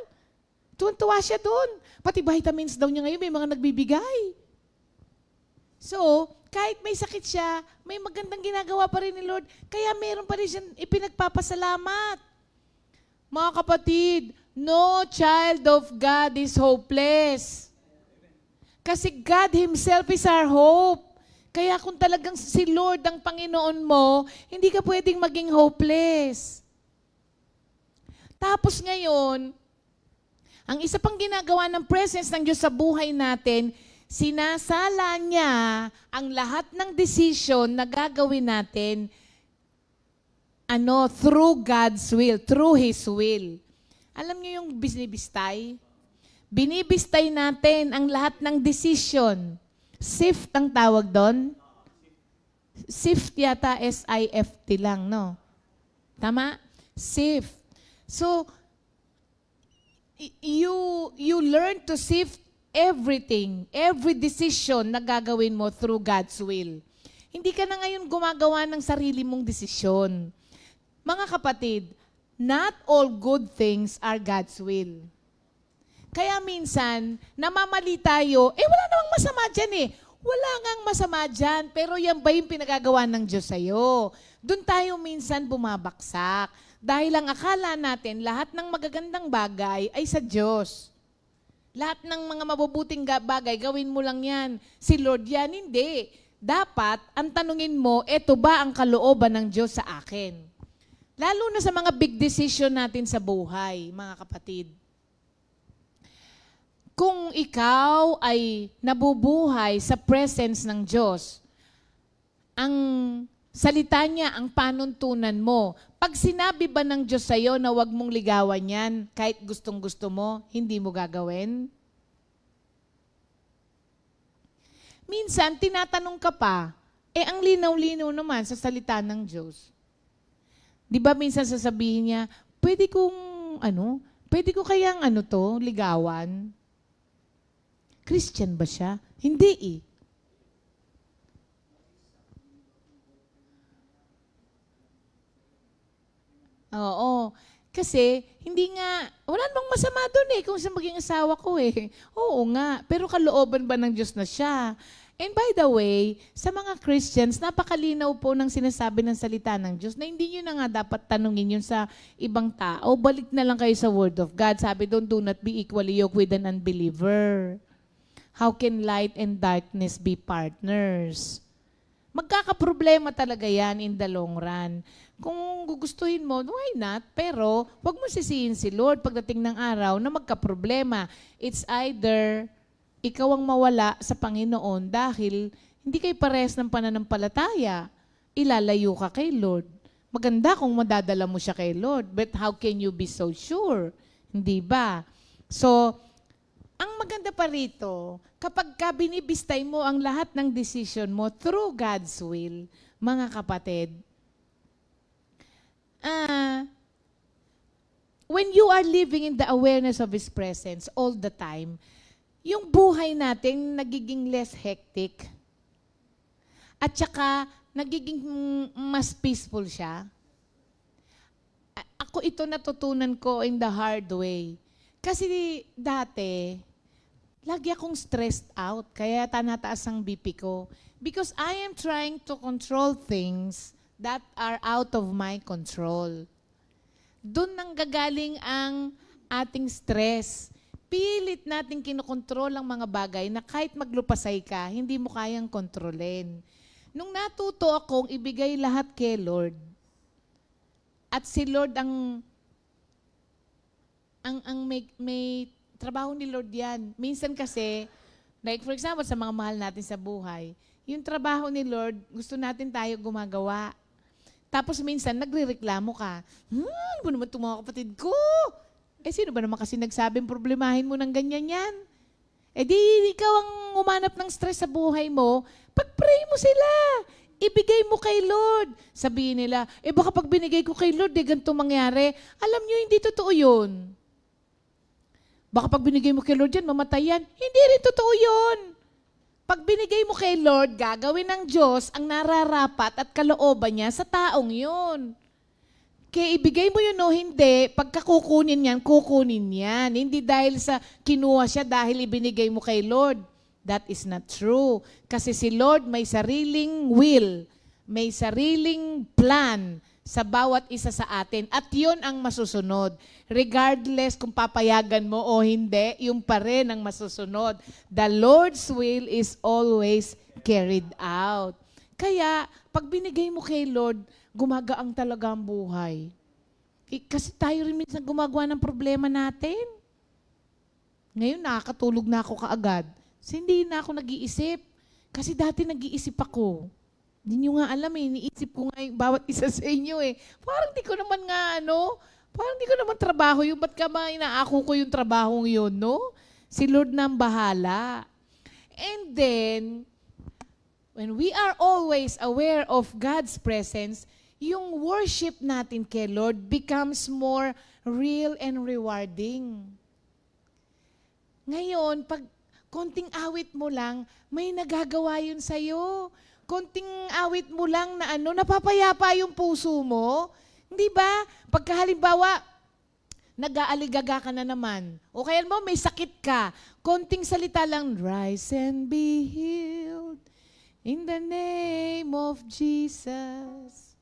Tuwan-tuwa siya doon. Pati vitamins daw niya ngayon, may mga nagbibigay. So, kahit may sakit siya, may magandang ginagawa pa rin ni Lord, kaya meron pa rin siyang ipinagpapasalamat. Mga kapatid, no child of God is hopeless. Kasi God Himself is our hope. Kaya kung talagang si Lord ang Panginoon mo, hindi ka pwedeng maging hopeless. Tapos ngayon, ang isa pang ginagawa ng presence ng Diyos sa buhay natin, sinasala niya ang lahat ng decision na gagawin natin through God's will, through His will. Alam niyo yung binibistay? Binibistay natin ang lahat ng decision. Sift ang tawag doon. Sift yata, S-I-F-T lang, no? Tama? Sift. So, you learn to sift everything, every decision na gagawin mo through God's will. Hindi ka na ngayon gumagawa ng sarili mong desisyon. Mga kapatid, not all good things are God's will. Kaya minsan, namamali tayo, wala namang masama dyan Wala ngang masama dyan, pero yan ba yung pinagagawa ng Diyos sa'yo? Doon tayo minsan bumabaksak. Dahil ang akala natin, lahat ng magagandang bagay ay sa Diyos. Lahat ng mga mabubuting bagay, gawin mo lang yan. Si Lord yan, hindi. Dapat, ang tanungin mo, eto ba ang kalooban ng Diyos sa akin? Lalo na sa mga big decision natin sa buhay, mga kapatid. Kung ikaw ay nabubuhay sa presence ng Diyos, ang salita niya, ang panuntunan mo, pag sinabi ba ng Diyos sa'yo na huwag mong ligawan yan, kahit gustong-gusto mo, hindi mo gagawin? minsan, tinatanong ka pa, ang linaw-linaw naman sa salita ng Diyos. Di ba minsan sasabihin niya, pwede ko kayang ligawan? Christian ba siya? Hindi eh. Oo. Kasi, wala namang masama doon kung sa maging asawa ko Oo nga, pero kalooban ba ng Diyos na siya? And by the way, sa mga Christians, napakalinaw po ng sinasabi ng salita ng Diyos na hindi nyo na nga dapat tanungin yun sa ibang tao. Balik na lang kayo sa Word of God. Sabi doon, do not be equally yoked with an unbeliever. How can light and darkness be partners? Magkakaproblema talaga yan in the long run. Kung gugustuhin mo, why not? Pero, wag mo sisihin si Lord pagdating ng araw na magkaproblema. It's either ikaw ang mawala sa Panginoon dahil hindi kayo pares ng pananampalataya. Ilalayo ka kay Lord. Maganda kung madadala mo siya kay Lord, but how can you be so sure? Hindi ba? So, ang maganda pa rito, kapag ka binibistay mo ang lahat ng decision mo through God's will, mga kapatid, when you are living in the awareness of His presence all the time, yung buhay natin nagiging less hectic. At saka, nagiging mas peaceful siya. Ako ito natutunan ko in the hard way. Kasi dati, lagi akong stressed out, kaya tanataas ang BP ko. Because I am trying to control things that are out of my control. Doon nang gagaling ang ating stress. Pilit natin kinokontrol ang mga bagay na kahit maglupasay ka, hindi mo kayang kontrolin. Nung natuto akong ibigay lahat kay Lord, at si Lord ang may trabaho ni Lord yan. Minsan kasi, like for example, sa mga mahal natin sa buhay, yung trabaho ni Lord, gusto natin tayo gumagawa. Tapos minsan, nagrereklamo ka. Ano ba naman itong mga kapatid ko? Sino ba naman kasi nagsabing problemahin mo ng ganyan yan? Di ikaw ang umanap ng stress sa buhay mo, pag-pray mo sila. Ibigay mo kay Lord. Sabihin nila, baka pag binigay ko kay Lord, ganito mangyari. Alam nyo, hindi totoo yun. Baka pag binigay mo kay Lord yan, mamatay yan. Hindi rin totoo yun. Pag binigay mo kay Lord, gagawin ng Diyos ang nararapat at kalooban niya sa taong yun. Kaya ibigay mo yun o hindi, pagka kukunin yan. Hindi dahil sa kinuha siya dahil ibinigay mo kay Lord. That is not true. Kasi si Lord may sariling will, may sariling plan sa bawat isa sa atin. At yun ang masusunod. Regardless kung papayagan mo o hindi, yung pa rin ang masusunod. The Lord's will is always carried out. Kaya, pag binigay mo kay Lord, gumagaang talaga ang buhay. Kasi tayo rin minsan gumagawa ng problema natin. Ngayon, nakakatulog na ako kaagad. Kasi hindi na ako nag-iisip. Kasi dati nag-iisip ako. Hindi nyo nga alam iniisip ko nga yung bawat isa sa inyo Parang di ko naman parang di ko naman trabaho yun. Ba't ka ba inaako ko yung trabaho yun, no? Si Lord na ang bahala. And then, when we are always aware of God's presence, yung worship natin kay Lord becomes more real and rewarding. Ngayon, pag konting awit mo lang, may nagagawa yun sa'yo. Konting awit mo lang na napapayapa yung puso mo. Hindi ba? Pagka halimbawa, nag-aaligaga ka na naman. O kaya mo, may sakit ka. Konting salita lang, rise and be healed in the name of Jesus.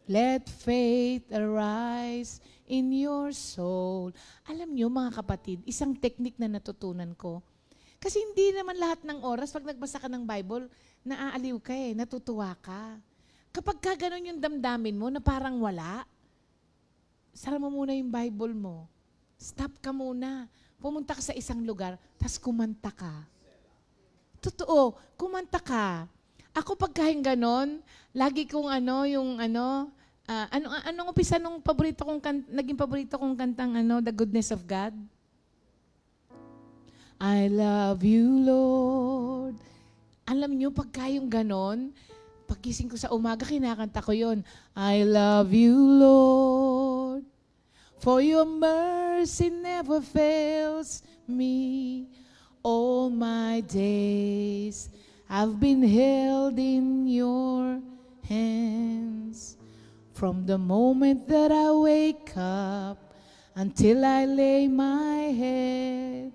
Let faith arise in your soul. Alam nyo mga kapatid, isang technique na natutunan ko. Kasi hindi naman lahat ng oras, pag nagbasa ka ng Bible, naaaliw ka natutuwa ka. Kapag ka ganun yung damdamin mo na parang wala, sara mo muna yung Bible mo. Stop ka muna. Pumunta ka sa isang lugar, tas kumanta ka. Totoo, kumanta ka. Ako pagkain ganon, lagi kong anong umpisa nung naging paborito kong kantang The Goodness of God? I love you, Lord. Alam nyo, pagka yung ganon, paggising ko sa umaga, kinakanta ko yun. I love you, Lord, for your mercy never fails me. All my days I've been held in your hands. From the moment that I wake up until I lay my head,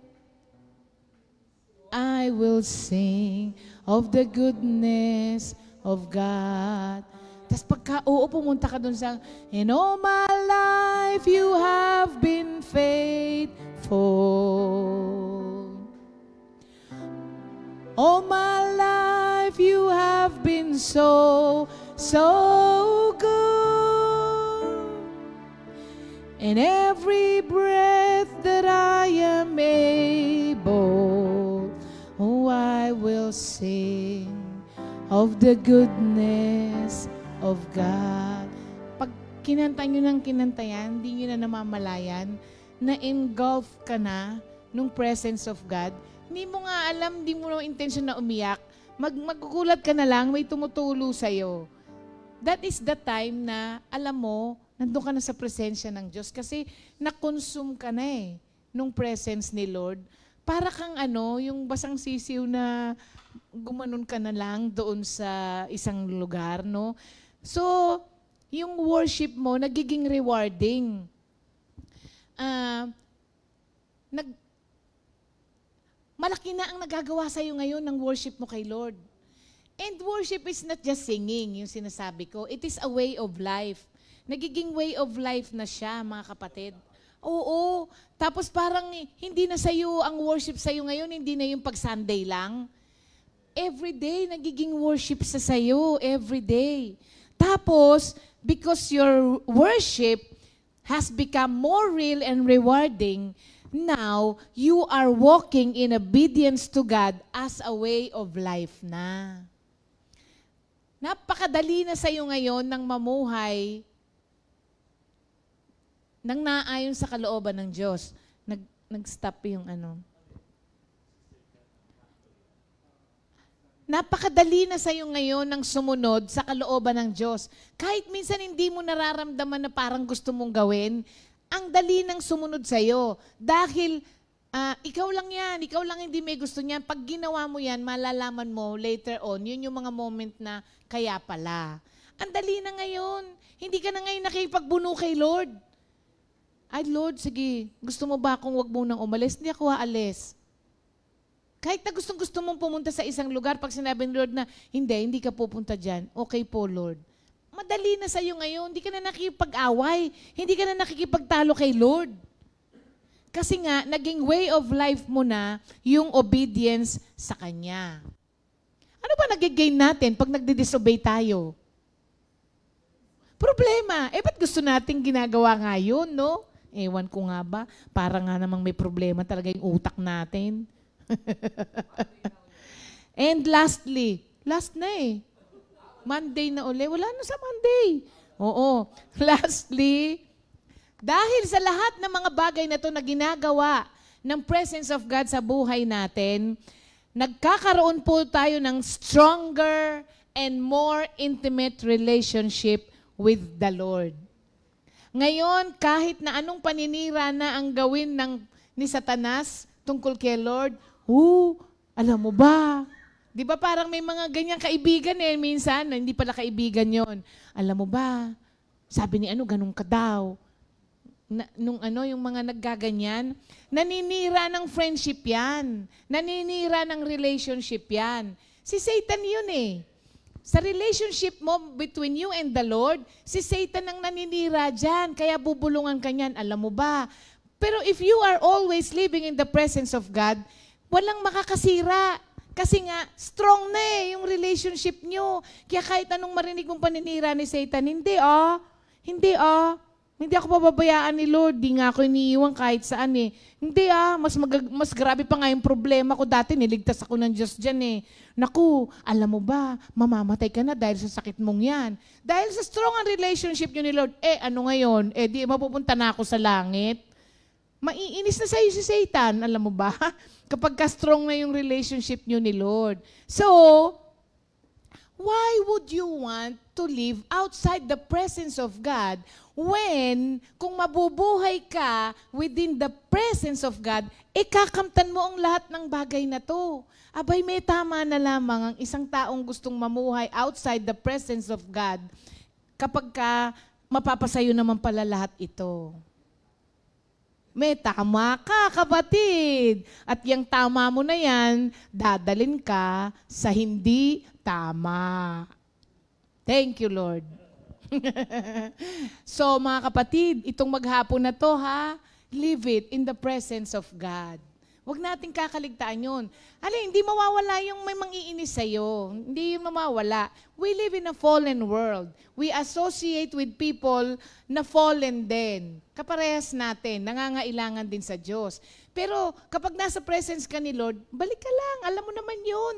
I will sing of the goodness of God. Tapos pagka, pumunta ka dun sa, in all my life you have been faithful. All my life you have been so good. And every breath that I am able, I will sing of the goodness of God. Pag kinanta nyo ng kinanta yan, hindi nyo na namamalayan na engulf ka na nung presence of God. Hindi mo nga alam, hindi mo na intention na umiyak. Magugulat ka na lang, may tumutulo sa'yo. That is the time na, alam mo, nandun ka na sa presensya ng Diyos kasi na-consume ka na nung presence ni Lord. Para kang yung basang sisiw na gumanon ka na lang doon sa isang lugar, no? So, yung worship mo, nagiging rewarding. Malaki na ang nagagawa sa'yo ngayon ng worship mo kay Lord. And worship is not just singing, yung sinasabi ko. It is a way of life. Nagiging way of life na siya, mga kapatid. Oo. Tapos parang hindi na sa'yo ang worship sa'yo ngayon, hindi na yung pag-Sunday lang. Every day, nagiging worship sa sa'yo. Every day. Tapos, because your worship has become more real and rewarding, now, you are walking in obedience to God as a way of life na. Napakadali na sa'yo ngayon ng mamuhay nang naayon sa kalooban ng Diyos. Nag-stop yung Napakadali na sa'yo ngayon ng sumunod sa kalooban ng Diyos. Kahit minsan hindi mo nararamdaman na parang gusto mong gawin, ang dali ng sumunod sa'yo. Dahil ikaw lang yan, ikaw lang hindi may gusto niyan. Pag ginawa mo yan, malalaman mo later on, yun yung mga moment na kaya pala. Ang dali na ngayon. Hindi ka na ngayon nakipagbuno kay Lord. Ay, Lord, sige, gusto mo ba akong wag munang umalis? Hindi ako aalis. Kahit na gusto mong pumunta sa isang lugar, pag sinabi ni Lord na, hindi ka pupunta dyan. Okay po, Lord. Madali na sa'yo ngayon. Hindi ka na nakikipag-away. Hindi ka na nakikipagtalo kay Lord. Kasi nga, naging way of life mo na yung obedience sa Kanya. Ano ba nag-gain natin pag nagdi-disobey tayo? Problema. Ba't gusto nating ginagawa nga yun, no? Ewan ko nga ba, para nga namang may problema talaga yung utak natin. And lastly, last na Monday na uli. Wala na sa Monday. Oo. Lastly, dahil sa lahat ng mga bagay na ito na ginagawa ng presence of God sa buhay natin, nagkakaroon po tayo ng stronger and more intimate relationship with the Lord. Ngayon, kahit na anong paninira na ang gawin ni Satanas tungkol kay Lord, alam mo ba? Di ba parang may mga ganyang kaibigan minsan, hindi pala kaibigan yon. Alam mo ba? Sabi ni ganun ka daw. Yung mga naggaganyan, naninira ng friendship yan. Naninira ng relationship yan. Si Satan yun Sa relationship mo between you and the Lord, si Satan ang naninira dyan, kaya bubulungan ka niyan. Alam mo ba? Pero if you are always living in the presence of God, walang makakasira. Kasi nga, strong na yung relationship nyo. Kaya kahit anong marinig mong paninira ni Satan, hindi Hindi ako pababayaan ni Lord. Di nga ako iniiwan kahit saan Hindi mas grabe pa nga yung problema ko. Dati niligtas ako ng Diyos dyan Naku, alam mo ba, mamamatay ka na dahil sa sakit mong yan. Dahil sa strong ang relationship nyo ni Lord, ano ngayon? Di mapupunta na ako sa langit. Maiinis na sa'yo si Satan, alam mo ba? Kapag ka-strong na yung relationship nyo ni Lord. So, why would you want to live outside the presence of God when, kung mabubuhay ka within the presence of God, kakamtan mo ang lahat ng bagay na to. Abay, may tama na lamang ang isang taong gustong mamuhay outside the presence of God kapag ka mapapasayo naman pala lahat ito. May tama ka, kapatid. At yung tama mo na yan, dadalin ka sa hindi tama. Thank you, Lord. So, mga kapatid, itong maghapon na to, live it in the presence of God. Huwag nating kakaligtaan yun. Hindi mawawala yung may mangiinis sa'yo. Hindi yun mawawala. We live in a fallen world. We associate with people na fallen din. Kaparehas natin, nangangailangan din sa Diyos. Pero kapag nasa presence ka ni Lord, balik ka lang. Alam mo naman yun.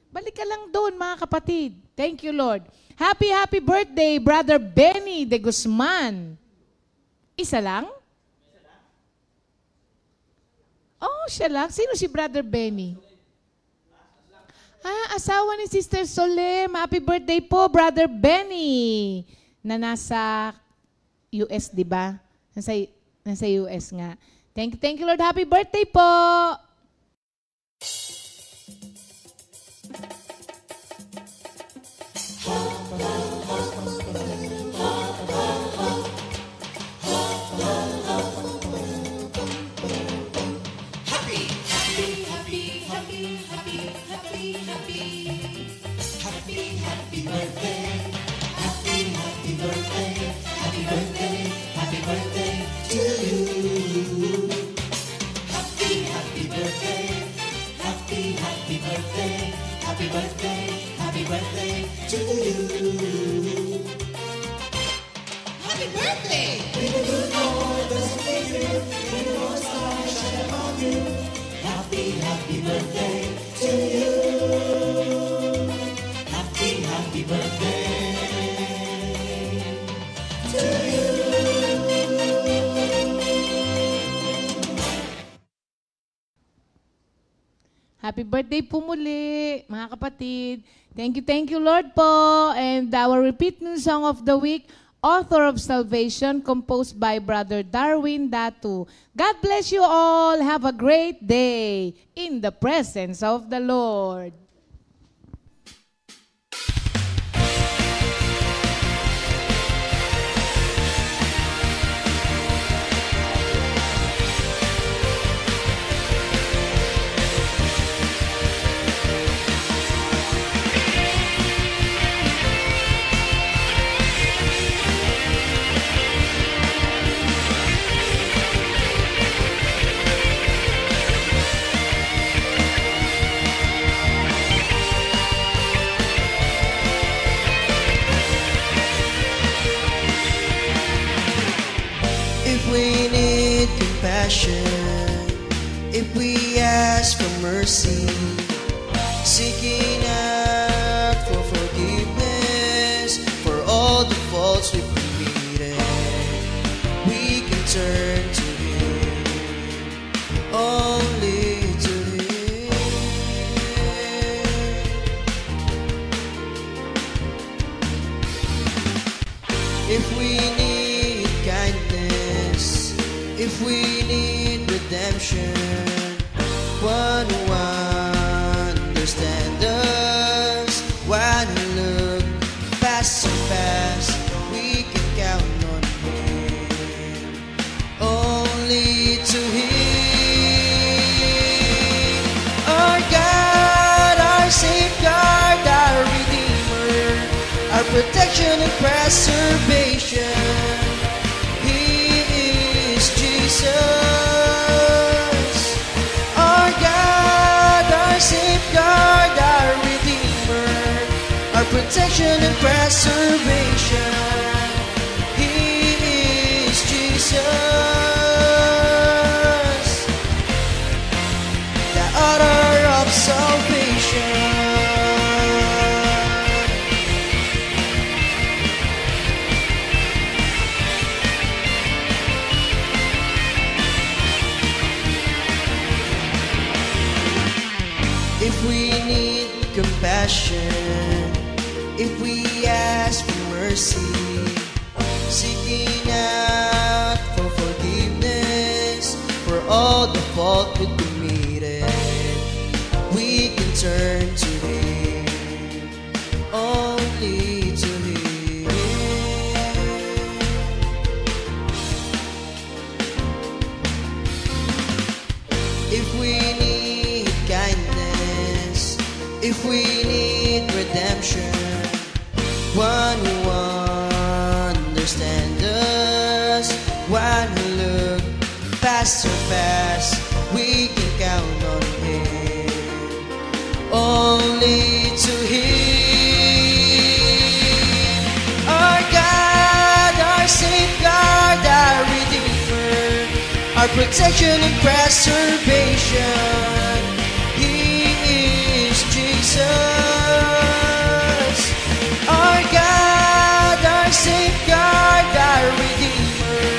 Balik ka lang doon, mga kapatid. Thank you, Lord. Happy birthday, Brother Benny de Guzman. Isa lang? Oh, siya lang. Sino si Brother Benny? Asawa ni Sister Solem. Happy birthday po, Brother Benny. Na nasa US, di ba? Nasa US nga. Thank you, Lord. Happy birthday po. Happy birthday po muli, mga kapatid. Thank you, Lord po. And our repeat new song of the week, Author of Salvation, composed by Brother Darwin Datu. God bless you all. Have a great day in the presence of the Lord. If we ask for mercy, seeking out for forgiveness for all the faults we've committed, we can turn to Him, only to Him. If we need kindness, if we need redemption, one who understands us, one who look past and past, we can count on Him, only to Him. Our God, our safeguard, our Redeemer, our protection and preservation, He is Jesus. Safeguard, our Redeemer, our protection and preservation, He is Jesus, the author of salvation. If we need compassion, if we ask for mercy, seeking out for forgiveness for all the fault we committed, we can turn to Him, only to Him. If we need kindness, if we need redemption, one who understands us, one who look past our past, we can count on Him, only to Him. Our God, our safeguard, our Redeemer, our protection and preservation, He is Jesus. Our God, our safeguard, our Redeemer,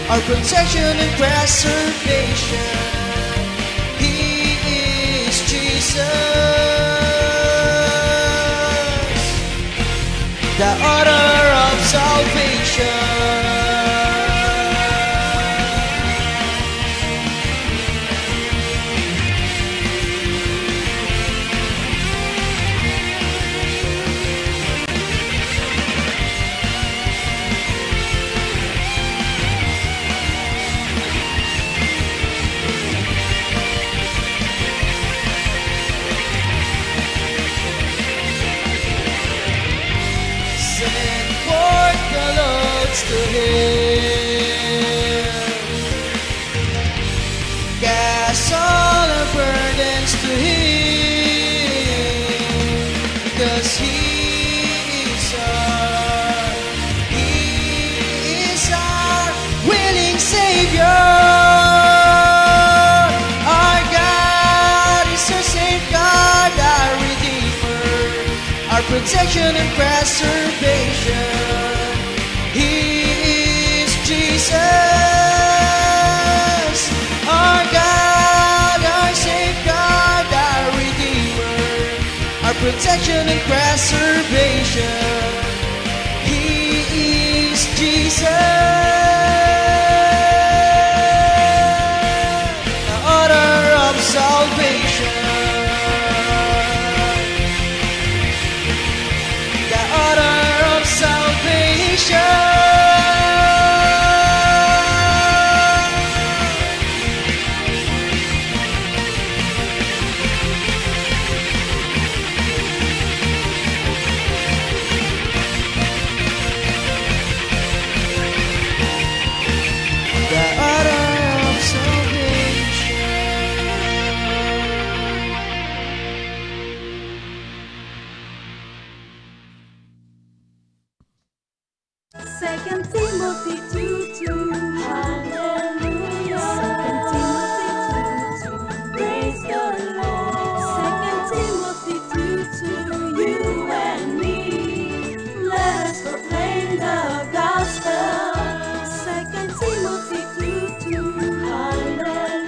our protection and preservation, He is Jesus, the author of salvation. Send forth the loads to Him, cast all our burdens to Him, because He is our willing Savior. Our God is our safeguard, our Redeemer, our protection and preservation, He is Jesus. Our God, our safeguard, our Redeemer, our protection and preservation, He is Jesus, the author of salvation, the author of salvation. The author of salvation. Second Timothy 2:2. Hallelujah. Second Timothy 2:2. Praise the Lord. Second Timothy 2:2. You and me, let us proclaim the gospel. Second Timothy 2:2. Hallelujah.